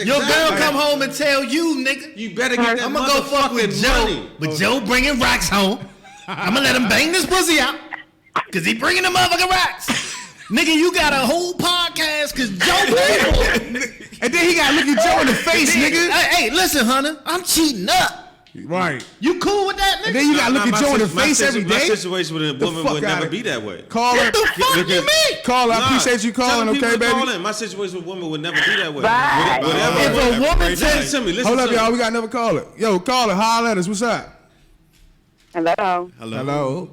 Your girl come home and tell you, nigga. You better get that I'ma go fuck with Joe. But Joe bringing racks home. I'ma let him bang this pussy out. Cause he bringing the motherfucking racks. Nigga, you got a whole podcast cause Joe paid for it. And then he got to look at Joe in the face, nigga. Hey, listen, Hunter. I'm cheating up. Right. You cool with that, nigga? And then you got to look at Joe in the face every day. My situation with a woman would never be that way. Call her. What the fuck you mean? Call her. I appreciate you calling, okay, baby? My situation with women would never be that way. Right. Whatever. If a woman Listen to me. Hold up, y'all. We got another caller. Yo, caller. Holler at us. What's up? Hello. Hello.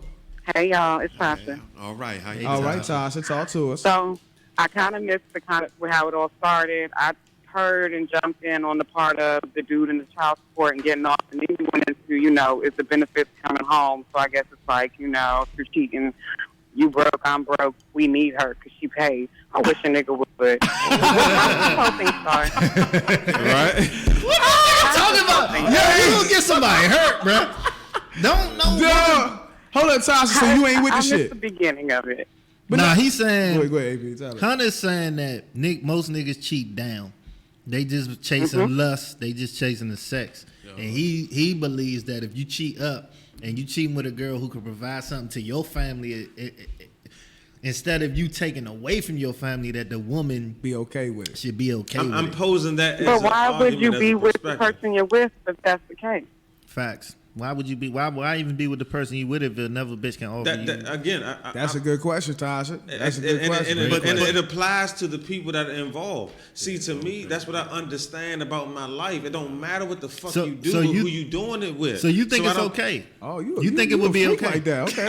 Hey y'all, it's Tasha. All right, how you All doing? right, Tasha, talk to us. So I kind of missed how it all started. I heard and jumped in on the part of the dude in the child support and getting off, and then you went into, is the benefits coming home. So I guess it's like, if you're cheating, you broke, I'm broke, we need her because she paid. I wish a nigga would. How things start. Right? What are you talking about? Yeah, you gonna get somebody hurt, bro. Don't know. Hold up, Tasha. So you ain't with the I shit? missed the beginning of it. But nah, he's saying. Go ahead, AP. Tell Hunter's saying that most niggas cheat down. They just chasing lust. They just chasing the sex. And he believes that if you cheat up and you cheating with a girl who can provide something to your family, instead of you taking away from your family, that the woman be okay with it. Should be okay with it. I'm posing that. But why would you be with the person you're with if that's the case? Facts. Why would you be? Why even be with the person you with if another bitch can offer you? Again, that's a good question, Tasha. That's a good question. And it applies to the people that are involved. See, to me, that's what I understand about my life. It don't matter what the fuck you do, who you doing it with. So you think it's okay? Oh, you think it would be okay? Like that. Okay.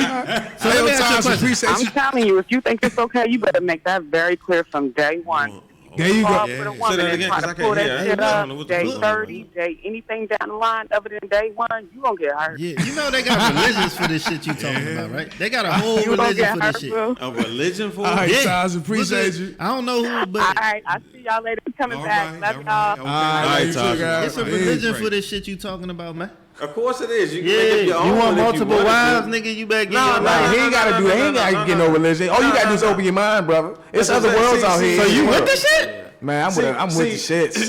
So let me ask you a question. I'm telling you, if you think it's okay, you better make that very clear from day one. There you go. With a woman and try to pull that shit up, day 30, day anything down the line other than day one, you gonna get hurt. Yeah, they got religions for this shit you talking about, right? They got a whole religion for this shit. A religion for it? All right, Tasha, appreciate you. I don't know who, but all right, I'll see y'all later. I'm coming back. Love y'all. All right, Tasha. It's a religion for this shit you talking about, man. Of course it is. You can Yeah, make up your own you want multiple wives, to. nigga? You better get Nah, he ain't gotta do. He ain't gotta get no religion. All you gotta do is open your mind, brother. It's other worlds out here. So you with this shit? Man, I'm with the shits.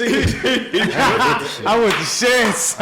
I'm with the shits.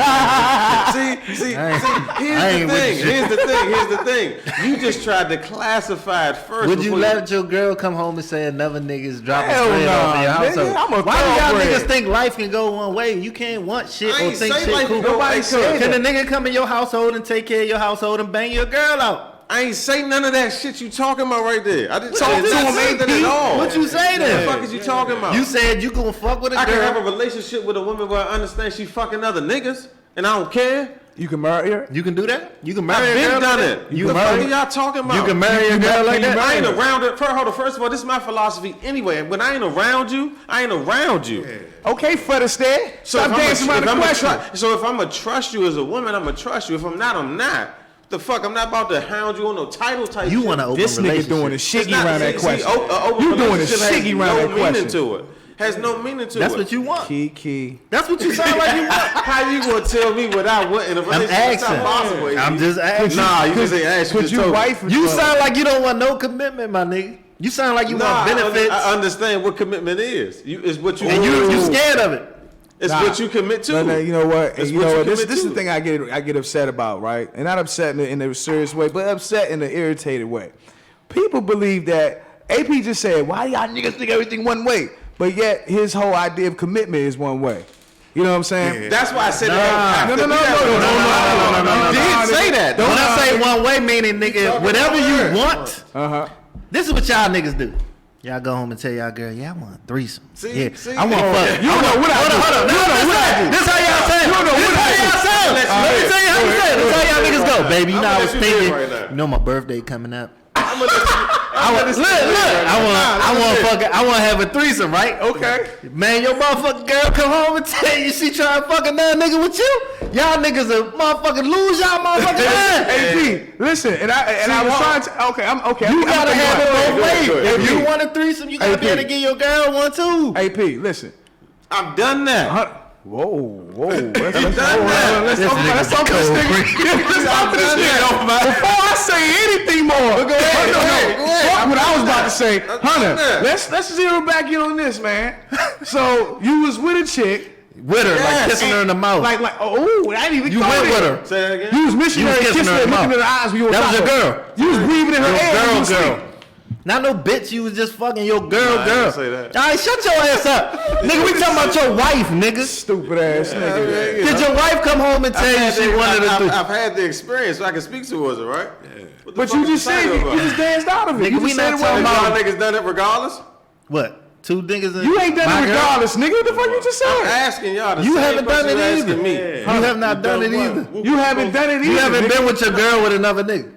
Here's the thing. You just tried to classify it first. Would you let your girl come home and say another nigga's dropping Hell bread nah, off in your household? Why do y'all bread? niggas think life can go one way? You can't want shit I or ain't think say shit life cool. can go- Nobody I said Can that. the nigga come in your household and take care of your household and bang your girl out? I ain't say none of that shit you talking about right there. I didn't talk to you him say, anything at all. What you say What the then? fuck is you talking about? You said you gonna fuck with a I can have a girl. relationship with a woman where I understand she fucking other niggas, and I don't care. You can marry her. You can do that? You can I've marry a been girl done like it. that? You The can fuck are marry y'all talking about? You can marry a girl like that? I ain't around it. First of all, this is my philosophy anyway. When I ain't around you, I ain't around you. Okay, Fred Astaire. Stop if dancing around the question. So if I'm gonna trust you as a woman, I'm gonna trust you. If I'm not, I'm not. The fuck, I'm not about to hound you on no title type. You shit. want to open This nigga relationship. doing the It's shiggy not- around that see, question. open You doing the relationship has shiggy around that no meaning question. to it. Has no meaning to it. That's what you want. Kiki. That's what you sound like you want. How you gonna tell me what I want in a I'm relationship? That's not asking. possible. I'm just asking. Nah, you just ain't ask. Could you wife? You sound like you don't want no commitment, my nigga. You sound like you want benefits. I understand what commitment is. It's what you and you scared of it. It's what you commit to. No, you know what? It's You what know you what? This commit is to. the thing I get upset about, right? And not upset in a serious way, but upset in an irritated way. People believe that AP just said, "Why y'all niggas think everything one way?" But yet his whole idea of commitment is one way. You know what I'm saying? That's why I said No. No. You didn't say that. When I say one way, meaning nigga, whatever you want. This is what y'all niggas do. Y'all go home and tell y'all girl, yeah, I want a threesome. See? I want fuck. You don't know what I do. Hold on. You don't know what I do. This how y'all sound. You don't know This what I how do. y'all sound. Let me tell you how you sound. This how y'all niggas go. Baby, you know I was let you live thinking, right now. you know my birthday coming up. I want I want to have a threesome, right? Okay. Man, your motherfucking girl come home and tell you she trying to fuck another nigga with you. Y'all niggas are motherfucking lose y'all motherfucking mind. AP, listen, and I was trying to. Okay, I'm okay. You gotta have it both ways. Go ahead. If you want a threesome, you gotta be able to give your girl one too. AP, listen. I've done that. Whoa. Let's This talk to this nigga. Let's talk to this nigga. Before I say anything more, go ahead. Fuck what I was about to say. Hunter, let's zero back in on this, man. So you was with a chick. With her, like kissing her in the mouth. Like, oh, I didn't even You thought went it. with her. Say that again. You was missionary You was kissing her, in the looking mouth. in her eyes when you were That was your talking. girl. You was breathing in her Your air. when you was girl. asleep. Not no bitch, you was just fucking your girl. I didn't say that. All right, shut your ass up. Nigga, we talking about your wife, nigga. Stupid ass nigga. Did your wife come home and tell you she wanted to do? I've had the experience, so I can speak towards it, right? What the But fuck you just said talking you about? just danced out of it. Nigga, You we just said not it talking wasn't- Y'all niggas done it regardless? What? Two niggas in You ain't done my it girl? regardless, nigga. What the fuck you just I'm said? asking y'all the You same haven't done question it you either. asking me. You have not done it either. You haven't done it either. You haven't nigga. been with your girl with another nigga.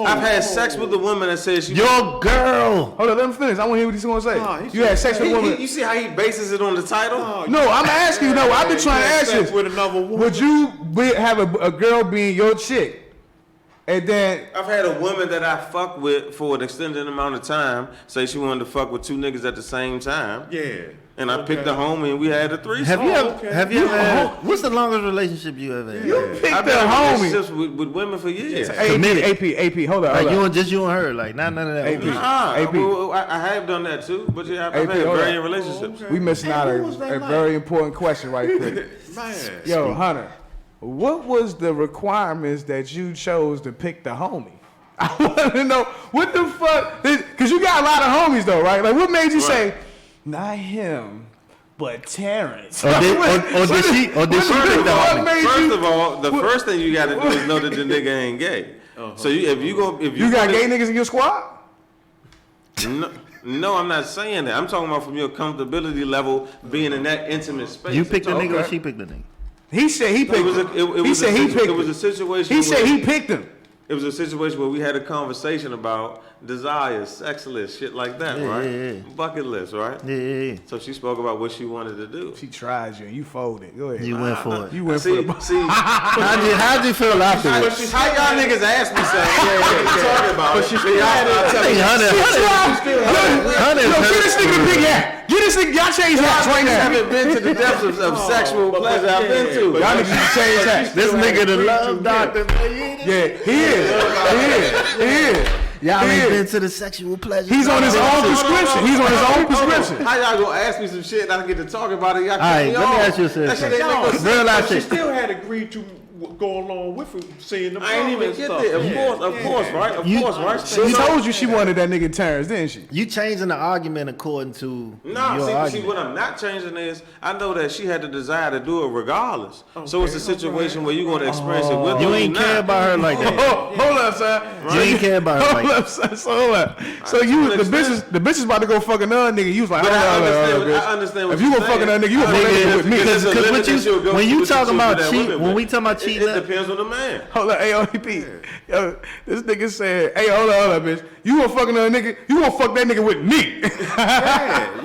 I've had sex with a woman that says she. Your girl. Hold on, let him finish. I want to hear what he's going to say. You had sex with a woman. You see how he bases it on the title? No, I'm asking you. No, I've been trying to ask this. With another woman. Would you have a girl being your chick? And then I've had a woman that I fuck with for an extended amount of time say she wanted to fuck with two niggas at the same time. Yeah. And I picked a homie and we had a threesome. Have you ever had, what's the longest relationship you ever had? you picked I've the been in homie. relationships with women for years. AP, hold on. Like you and her, like not none of that. AP. Well, I have done that too, but yeah, I've had varying relationships. We missing out a very important question right quick. Man. Yo, Hunter, what was the requirements that you chose to pick the homie? I want to know what the fuck, because you got a lot of homies though, right? Like, what made you say, not him, but Terrence? Or did she pick the homie? First of all, the first thing you got to do is know that the nigga ain't gay. So if you got gay niggas in your squad? No, I'm not saying that. I'm talking about from your comfortability level, being in that intimate space. You picked the nigga or she picked the nigga? He said he picked him. It was a situation. He said he picked him. It was a situation where we had a conversation about desires, sex list, shit like that, right? Yeah. Bucket list, right? Yeah. So she spoke about what she wanted to do. She tried you and you folded. Go ahead. You went for it. You went See, for the How'd you feel afterwards? how y'all niggas ask me something? What you talking about? But she still had Hunter, get this nigga the big hat. Get this nigga, y'all change hats right I now. haven't been to the depths of sexual pleasure I've been to. Y'all niggas change hats. This nigga the love doctor. Yeah, he is. Y'all ain't been to the sexual pleasure. He's on his own prescription. He's on his own prescription. How y'all gonna ask me some shit and I get to talk about it? Y'all All right, cut me let me off. ask you a That shit question. ain't make no sense. Real life She shit. still had agreed to go along with it, seeing the I ain't even get there. Of course, right? Of course, right? She told you she wanted that nigga Terrence, didn't she? You changing the argument according to your argument. See, what I'm not changing is I know that she had the desire to do it regardless. So it's a situation where you're going to experience it with her. You ain't care about her like that. Hold up, son. You ain't care about her like Hold that. up, son. So hold up. So you, the bitch is about to go fuck another nigga. You was like, But hold I up, understand what if you you're gonna fuck saying. another nigga, you gonna fuck that nigga with me. Because when you talking about cheat, when we talking about cheating, it depends on the man. Hold up, AOP. Yo, this nigga said, hey, hold up, bitch. You gonna fuck another nigga? You gonna fuck that nigga with me?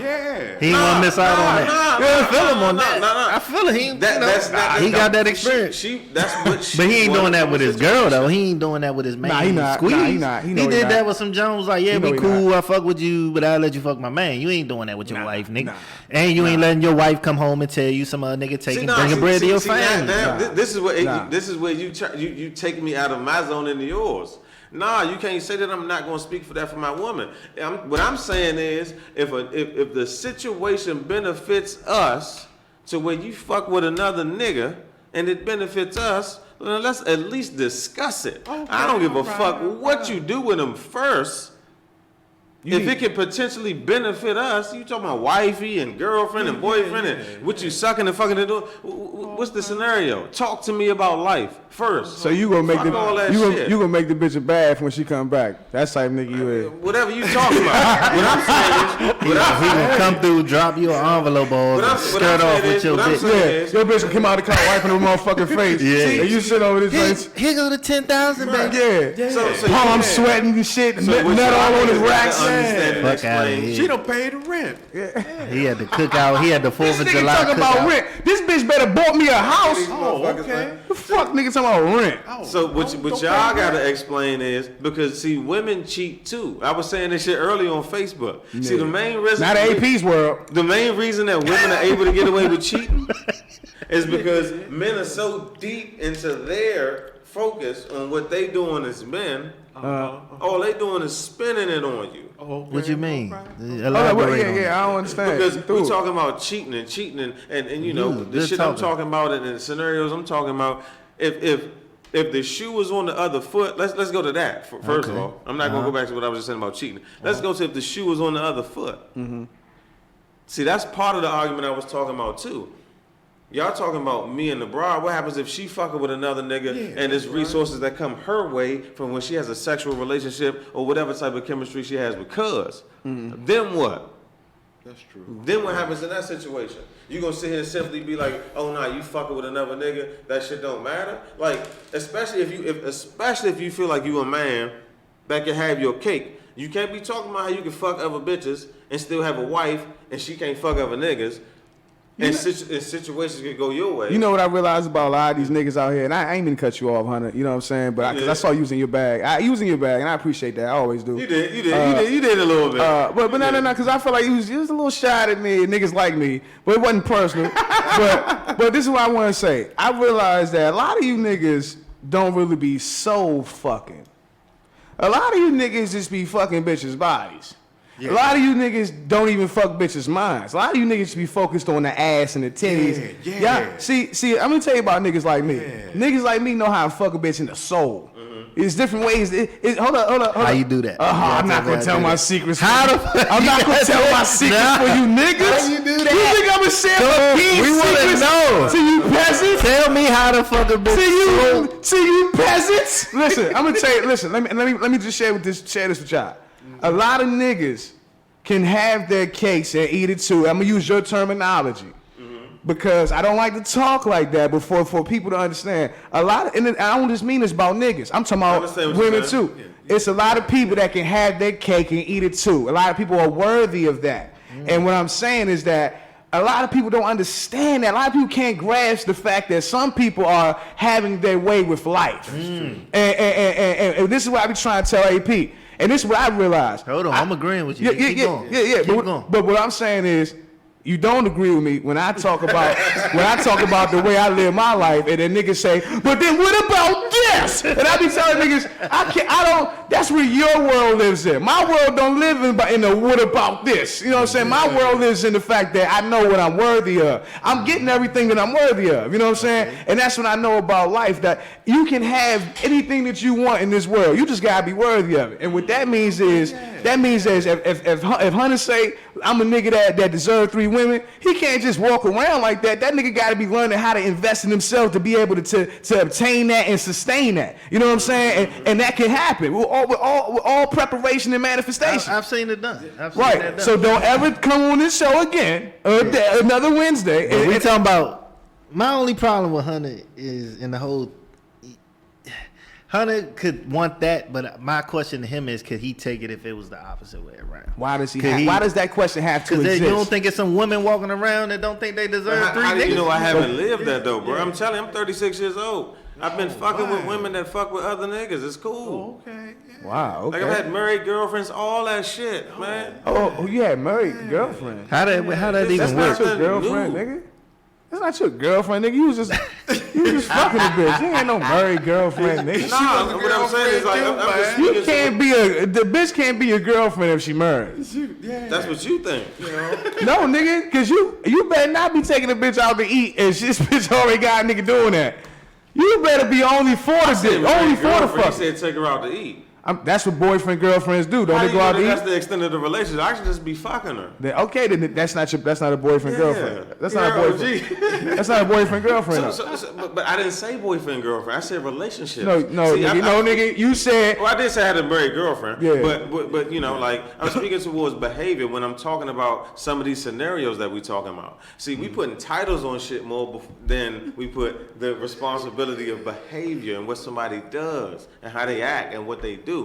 Yeah. he ain't gonna miss out on that. I feel him on that. I feel it. He got that experience. That's what she But he ain't doing wanted that from with the his situation. girl though. He ain't doing that with his man. Nah, he not. Squeeze. Nah, he not. He know He he did not. that with some Jones. Like, yeah, He know we he cool. not. I fuck with you, but I'll let you fuck my man. You ain't doing that with your wife, nigga. Nah. And you ain't letting your wife come home and tell you some other nigga bringing bread to your family. This is where you take me out of my zone into yours. Nah, you can't say that I'm not going to speak for that for my woman. What I'm saying is, if the situation benefits us to where you fuck with another nigga and it benefits us, then let's at least discuss it. I don't give a fuck what you do with him first. If it can potentially benefit us, you talking about wifey and girlfriend and boyfriend and what you sucking and fucking and doing. What's the scenario? Talk to me about life first. So you gonna make shit. you gonna make the bitch a bath when she come back. That's the type of nigga you is. Whatever you talking about. What I'm saying is, He gonna come through, drop you an envelope or skirt off with your bitch. Yeah, your bitch will come out of the car wiping her motherfucking face. Yeah. And you sit over this face. Here go the 10,000, baby. Yeah. So Palm sweating and shit, nut all on his racks. Fuck out of here. She don't pay the rent. He had the cookout. He had the 4th of This nigga July talking about cookout. rent. This bitch better bought me a house. Okay. The fuck nigga talking about rent? So what y'all gotta explain is because see women cheat too. I was saying this shit earlier on Facebook. See the main reason Not AP's world. the main reason that women are able to get away with cheating is because men are so deep into their focus on what they doing as men. All they doing is spinning it on you. What you mean? Elaborate on that. I don't understand. Because we're talking about cheating and you know the shit I'm talking about and the scenarios I'm talking about. If the shoe was on the other foot, let's go to that first of all. I'm not gonna go back to what I was just saying about cheating. Let's go to if the shoe was on the other foot. See, that's part of the argument I was talking about too. Y'all talking about me and the broad. What happens if she fucking with another nigga and there's resources that come her way from when she has a sexual relationship or whatever type of chemistry she has with cuz? Then what? That's true. Then what happens in that situation? You gonna sit here and simply be like, oh nah, you fucking with another nigga, that shit don't matter? Like, especially if you feel like you a man that can have your cake. You can't be talking about how you can fuck other bitches and still have a wife and she can't fuck other niggas. And situations can go your way. You know what I realized about a lot of these niggas out here, and I ain't mean to cut you off, Hunter. You know what I'm saying? But because I saw you was in your bag. You was in your bag, and I appreciate that. I always do. You did a little bit. But no, because I feel like you was a little shy at me. Niggas like me, but it wasn't personal. but this is what I want to say. I realized that a lot of you niggas don't really be so fucking. A lot of you niggas just be fucking bitches' bodies. Yeah. A lot of you niggas don't even fuck bitches' minds. A lot of you niggas be focused on the ass and the titties. Yeah. See, I'm gonna tell you about niggas like me. Yeah. Niggas like me know how to fuck a bitch in the soul. Mm-hmm. It's different ways. Hold up. How you do that? I'm not gonna tell my secrets. I'm not gonna tell my secrets for you niggas. How you do that? You think I'm gonna share my secrets know. To you peasants? Tell me how to fuck a bitch. To you peasants. Listen, I'm gonna tell you. Listen, let me just share this with y'all. A lot of niggas can have their cakes and eat it too. I'm gonna use your terminology because I don't like to talk like that. But for people to understand, a lot of, and I don't just mean this about niggas. I'm talking about women too. Yeah. It's a lot of people that can have their cake and eat it too. A lot of people are worthy of that. And what I'm saying is that a lot of people don't understand that. A lot of people can't grasp the fact that some people are having their way with life. And this is what I be trying to tell AP. And this is what I realized. Hold on, I'm agreeing with you. Yeah. But what I'm saying is, you don't agree with me when I talk about the way I live my life, and then niggas say, but then what about this? And I be telling niggas, I don't. That's where your world lives in. My world don't live in the what about this? You know what I'm saying? My world lives in the fact that I know what I'm worthy of. I'm getting everything that I'm worthy of. You know what I'm saying? And that's what I know about life, that you can have anything that you want in this world. You just gotta be worthy of it. And what that means is, if Hunter say I'm a nigga that deserve 3 women, he can't just walk around like that. That nigga got to be learning how to invest in himself to be able to obtain that and sustain that. You know what I'm saying? And that can happen with all preparation and manifestation. I've seen it done. Right. So don't ever come on this show again another Wednesday. But we talking about, my only problem with Hunter is in the whole. Hunter could want that, but my question to him is, could he take it if it was the opposite way around? Why does why does that question have to exist? Because you don't think it's some women walking around that don't think they deserve 3 niggas? How do you know I haven't lived that though, bro? I'm telling you, I'm 36 years old. I've been fucking with women that fuck with other niggas. It's cool. Okay. Yeah. Wow. Okay. Like I've had married girlfriends, all that shit, man. Oh, you had married girlfriend. How that even work? That's not your girlfriend, nigga. That's not your girlfriend, nigga. You was just fucking a bitch. You ain't no married girlfriend, nigga. Nah, what I'm saying is like, you can't be the bitch can't be your girlfriend if she married. That's what you think. No, nigga, cause you better not be taking a bitch out to eat and this bitch already got a nigga doing that. You better be only for the dick, only for the fuck. You said take her out to eat. That's what boyfriend girlfriends do. Don't they go out to eat? That's the extent of the relationship. I should just be fucking her. Then that's not a boyfriend girlfriend. That's not a boyfriend. That's not a boyfriend girlfriend. But I didn't say boyfriend girlfriend. I said relationship. No, nigga. You said. Well, I did say I had a married girlfriend. Yeah. But you know, like I'm speaking towards behavior when I'm talking about some of these scenarios that we talking about. See, we putting titles on shit more than we put the responsibility of behavior and what somebody does and how they act and what they do.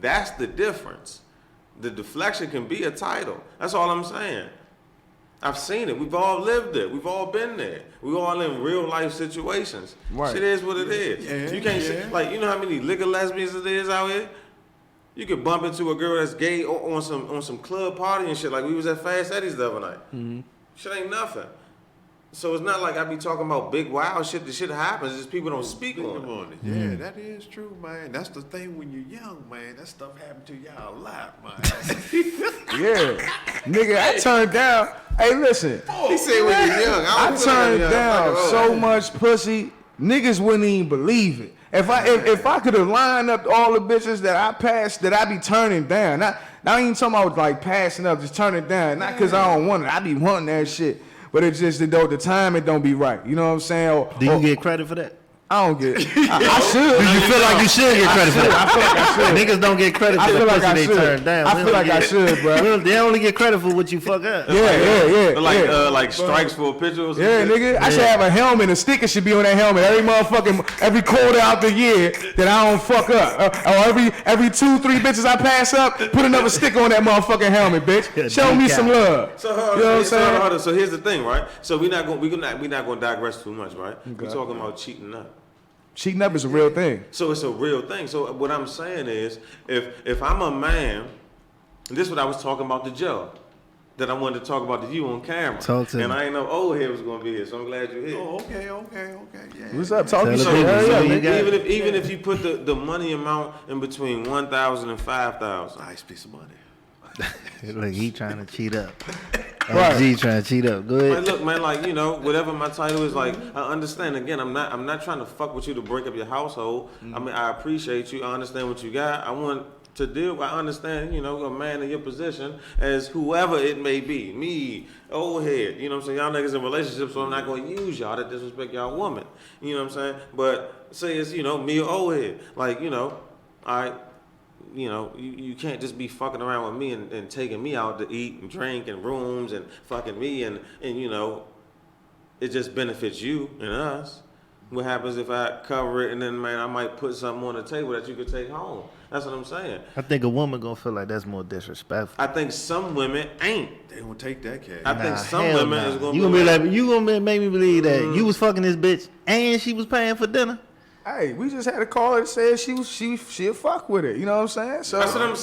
That's the difference. The deflection can be a title. That's all I'm saying. I've seen it. We've all lived it. We've all been there. We all in real life situations. Right. Shit is what it is. Yeah, you can't say, like, you know how many liquor lesbians it is out here? You could bump into a girl that's gay on some club party and shit. Like we was at Fast Eddie's the other night. Mm-hmm. Shit ain't nothing. So it's not like I be talking about big wild shit. The shit happens. Just people don't speak on it. Yeah, that is true, man. That's the thing when you're young, man. That stuff happened to y'all a lot, man. Yeah. Nigga, I turned down. Hey, listen. He said when you're young. I turned down so much pussy, niggas wouldn't even believe it. If I could have lined up all the bitches that I passed, that I be turning down. Not even talking about like passing up, just turning down. Not because I don't want it. I be wanting that shit. But it's just the time it don't be right. You know what I'm saying? Do you get credit for that? I don't get. I should. You feel like you should get credit for that? I feel like I should. Niggas don't get credit for the pussy they turn down. I feel like I should, bro. They only get credit for what you fuck up. Yeah. Like strikes for a picture or something. Yeah, nigga. I should have a helmet. A sticker should be on that helmet every quarter out the year that I don't fuck up. Or every 2-3 bitches I pass up, put another sticker on that motherfucking helmet, bitch. Show me some love. So, you know what I'm saying? So here's the thing, right? So we're not gonna digress too much, right? Okay. We're talking about cheating up. Cheating up is a real thing. So it's a real thing. So what I'm saying is, if I'm a man, and this is what I was talking about to Joe, that I wanted to talk about to you on camera. Talk to me. And I ain't know old head was gonna be here, so I'm glad you're here. Oh, okay. Yeah. What's up? Talk to So, me. even if you put the money amount in between 1,000 and 5,000, Nice piece of money. Look, he trying to cheat up. Right. G trying to cheat up. Go ahead. Man, look, man, like, you know, whatever my title is, like, I understand. Again, I'm not trying to fuck with you to break up your household. I mean, I appreciate you. I understand what you got. I want to deal. I understand, you know, a man in your position as whoever it may be, me, old head. You know what I'm saying? Y'all niggas in relationships, so I'm not gonna use y'all to disrespect y'all woman. You know what I'm saying? But say it's, you know, me or old head. Like, you know, you know, you can't just be fucking around with me and taking me out to eat and drink and rooms and fucking me and you know, it just benefits you and us. What happens if I cover it and then, man, I might put something on the table that you could take home? That's what I'm saying. I think a woman gonna feel like that's more disrespectful. I think some women ain't. They don't take that cash. I think some women is gonna you gonna be like, you gonna make me believe that you was fucking this bitch and she was paying for dinner. Hey, we just had a caller that said she'll fuck with it. You know what I'm saying? So That's what I'm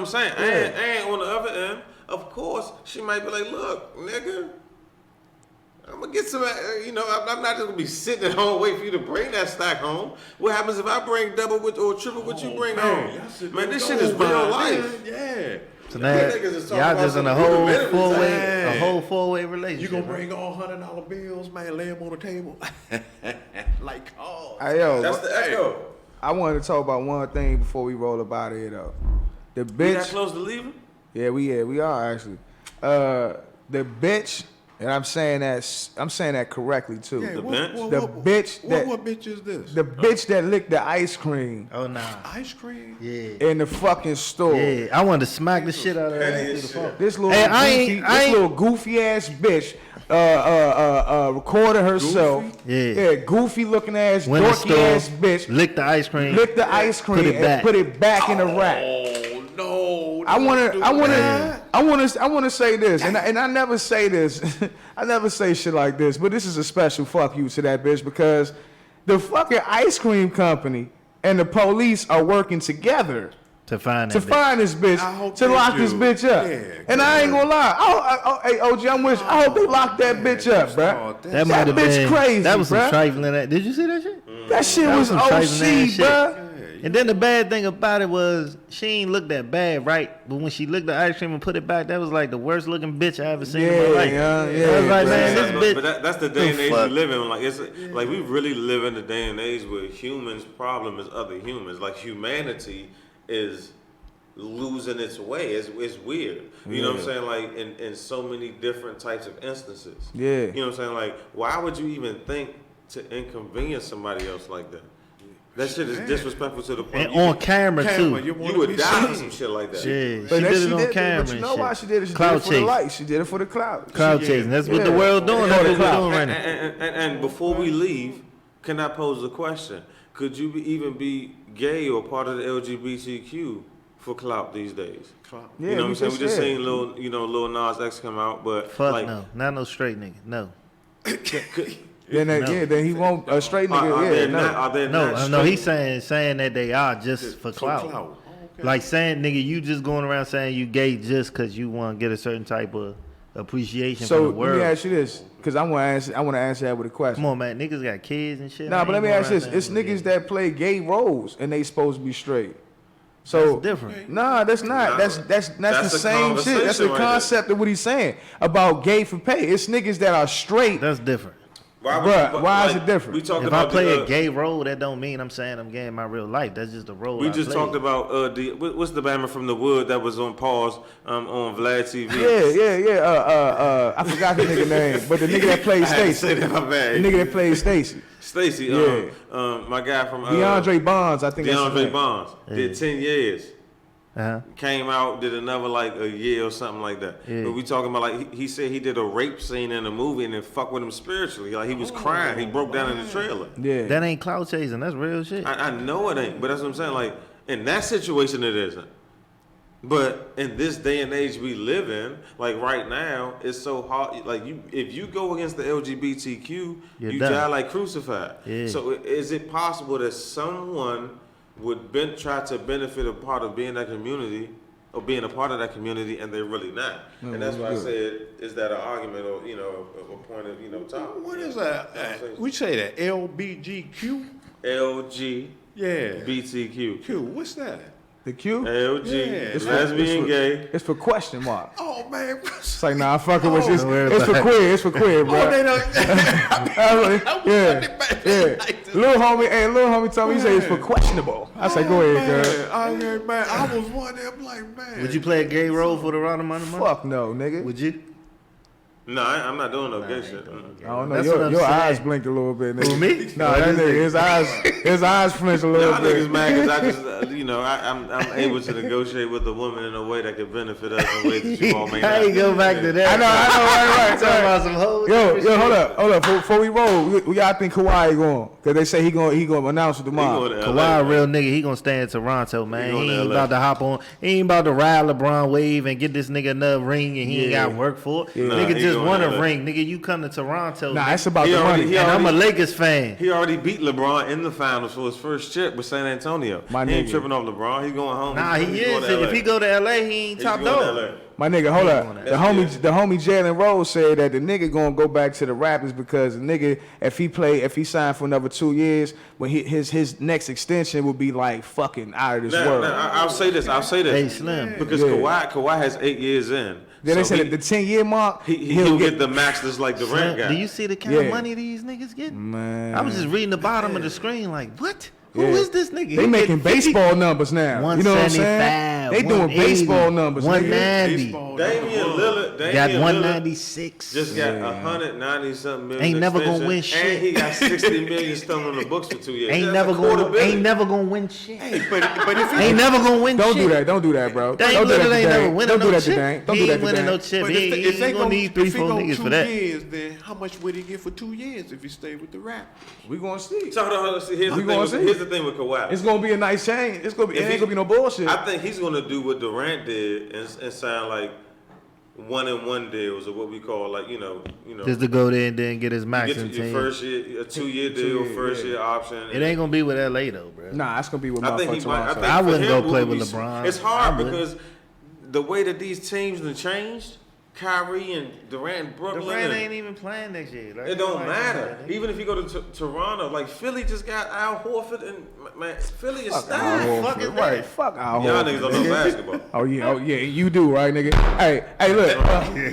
saying. Yeah. And on the other end, of course, she might be like, look, nigga, I'm gonna get some, you know, I'm not just gonna be sitting at home waiting for you to bring that stack home. What happens if I bring double or triple what you bring home? Man, this shit is real life. Yeah. So now y'all just in a whole four-way relationship. You gonna bring all $100 bills, man, lay them on the table? Like, oh. Hey, yo, That's the echo. I wanted to talk about one thing before we roll up out of here, though. The We bitch. that close to leaving? Yeah, we are actually. The bitch, and I'm saying that correctly too. Yeah, The what bitch is this? The bitch that licked the ice cream Oh nah. Ice cream? Yeah. in the fucking store. Yeah. I wanted to smack the shit out of her. This little Hey, little goofy ass bitch recorded herself. Yeah. Goofy looking ass, Went to dorky store, ass bitch. licked the ice cream. Licked the ice cream Put it and back. put it back in the rack. Oh no! I want to say this, and I never say this. I never say shit like this, but this is a special fuck you to that bitch because the fucking ice cream company and the police are working together to find this bitch, to lock this bitch up. Yeah, and I ain't gonna lie. Hey, OG, I'm with you. I hope they lock that bitch up, bruh. That might have bitch been crazy. That was some bruh. trifling. Did you see that shit? That shit That was was some trifling ass OC, shit. bruh. And then the bad thing about it was she ain't look that bad, right? But when she licked the ice cream and put it back, that was like the worst looking bitch I ever seen in my life. I was like, man, this bitch. But that's the day and age we live in. Like like we really live in the day and age where humans' problem is other humans. Like humanity is losing its way. It's weird. You know what I'm saying? Like in so many different types of instances. Yeah. You know what I'm saying? Like why would you even think to inconvenience somebody else like that? That shit is disrespectful to the point. And on camera too. You would die for some shit like that. Yeah, But she did it on camera. But you know why she did it? She Cloud did it for chasing. the lights. She did it for the cloud. Crowd chasing. That's what the world doing. That's what we're doing right now. And before we leave, can I pose a question? Could you even be gay or part of the LGBTQ for clout these days? Yeah, you know what I'm saying? We just said. seen Lil Nas X come out, but Fuck like, no, not no straight nigga. No. Then he won't a straight nigga. Are they not No. straight? He's saying that they are just for clout. Okay. Like saying, nigga, you just going around saying you gay just because you want to get a certain type of appreciation So from the let world. me ask you this, because I want to answer that with a question. Come on, man. Niggas got kids and shit. Nah, but let me ask this: it's niggas that play gay roles and they supposed to be straight. So That's different. Nah, that's not. That's the the same shit. That's the conversation right concept of what he's saying about gay for pay. It's niggas that are straight. That's different. Why is it different? We talked If about I play a gay role, that don't mean I'm saying I'm gay in my real life. That's just a role. We just talked about what's the band from the Wood that was on pause on Vlad TV. Yeah. I forgot the nigga name, but the nigga that played Stacy. The nigga that played Stacy. Stacy. My guy from DeAndre Bonds. I think. DeAndre Bonds did 10 years. Uh-huh. Came out, did another like a year or something like that. Yeah. But we talking about like he said he did a rape scene in a movie and then fuck with him spiritually. Like he was crying. He broke down in the trailer. Yeah. That ain't clout chasing. That's real shit. I know it ain't, but that's what I'm saying. Like in that situation, it isn't. But in this day and age we live in, like right now, it's so hard. Like if you go against the LGBTQ, you die like crucified. Yeah. So is it possible that someone would try to benefit a part of being that community or being a part of that community, and they're really not? And that's why I said, is that an argument or a point of talk? What is that? We say that LBGQ. BTQ. Q. What's that? The Q? LG. It's lesbian, gay. It's for question mark. Oh man. It's like nah, fucking with you. It's for queer. It's for queer, bro. Oh, they don't. Yeah. Little homie told me he said it's for questionable. I said, go ahead, girl. Man, I was one of them like, man. Would you play a gay role for the round of money? Fuck no, nigga. Would you? No, I'm not doing no gay shit. I don't know. Your eyes blinked a little bit, nigga. Who, me? No, that nigga, his eyes flinched a little bit. Niggas mad because I just, I'm able to negotiate with a woman in a way that can benefit us in ways that you all may not. I ain't go back to that. I know, right. Talking about some hoes. Yo, hold up. Before we roll, we gotta think Kawhi going. Cause they say he gonna announce it tomorrow. Kawhi a real nigga. He gonna stay in Toronto, man. He ain't about to hop on. He ain't about to ride LeBron wave and get this nigga another ring and he ain't got work for it. Nigga just won a ring. Nigga, you come to Toronto. Nah, it's about the money. And I'm a Lakers fan. He already beat LeBron in the finals for his first chip with San Antonio. He ain't tripping off LeBron. He's going home. Nah, he is. If he go to LA, he ain't top dog. My nigga, hold up. The homie Jalen Rose said that the nigga gonna go back to the Raptors because the nigga, if he signed for another 2 years, when his next extension would be like fucking out of this world. I'll say this. Hey, Slim. Because Kawhi has 8 years in. Then they said at the 10-year mark, he'll get the max just like Durant got. Do you see the kind of money these niggas getting? Man. I was just reading the bottom of the screen like, what? Who is this nigga? They making baseball numbers now. You know what I'm saying? They doing baseball numbers. 190. Damian Lillard got 196. Just got 190 something million. Ain't never gonna win shit. And he got 60 million still on the books for 2 years. Ain't never gonna win shit. But if he ain't never gonna win shit. Don't do that, bro. Dame Lillard ain't never winning no chip. Don't do that, winning no chip. He ain't gonna need 3-4 niggas for that. Years, then how much would he get for 2 years if he stayed with the Raptors? We gonna see. So here's the thing with Kawhi. It's gonna be a nice change. It ain't gonna be no bullshit. I think he's gonna do what Durant did and sign like 1-and-1 deals or what we call like just to go there and then get his max. Get your first year, a 2-year deal, first year option. It ain't gonna be with LA though, bro. Nah, it's gonna be with I think he might. I wouldn't go play with LeBron. It's hard because the way that these teams have changed. Kyrie and Durant, Brooklyn. Durant ain't even playing next year. Like, it don't matter. Even if you go to Toronto, like Philly just got Al Horford and man, Philly is stacked. Fuck Al Horford. Y'all niggas don't know basketball. Oh yeah, you do, right, nigga? Hey, look.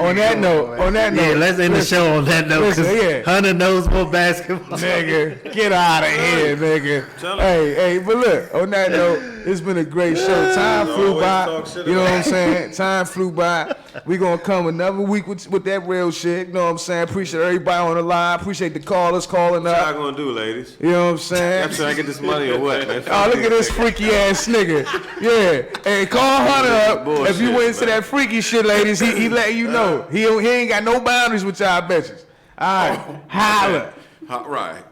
On that note, yeah, let's end the show on that note. Cause Hunter knows more basketball. Nigga, get out of here, nigga. Hey, but look, on that note, it's been a great show. Time flew by. You know what I'm saying? Time flew by. We gonna come another week with that real shit. You know what I'm saying? Appreciate everybody on the line. Appreciate the callers calling up. What y'all gonna do, ladies? You know what I'm saying? I'm trying to get this money or what, man? Oh, look at this freaky ass nigga. Yeah. Hey, call Hunter up. Bullshit, if you went into that freaky shit, ladies, he letting you know. He ain't got no boundaries with y'all bitches. All right. Holla. All right.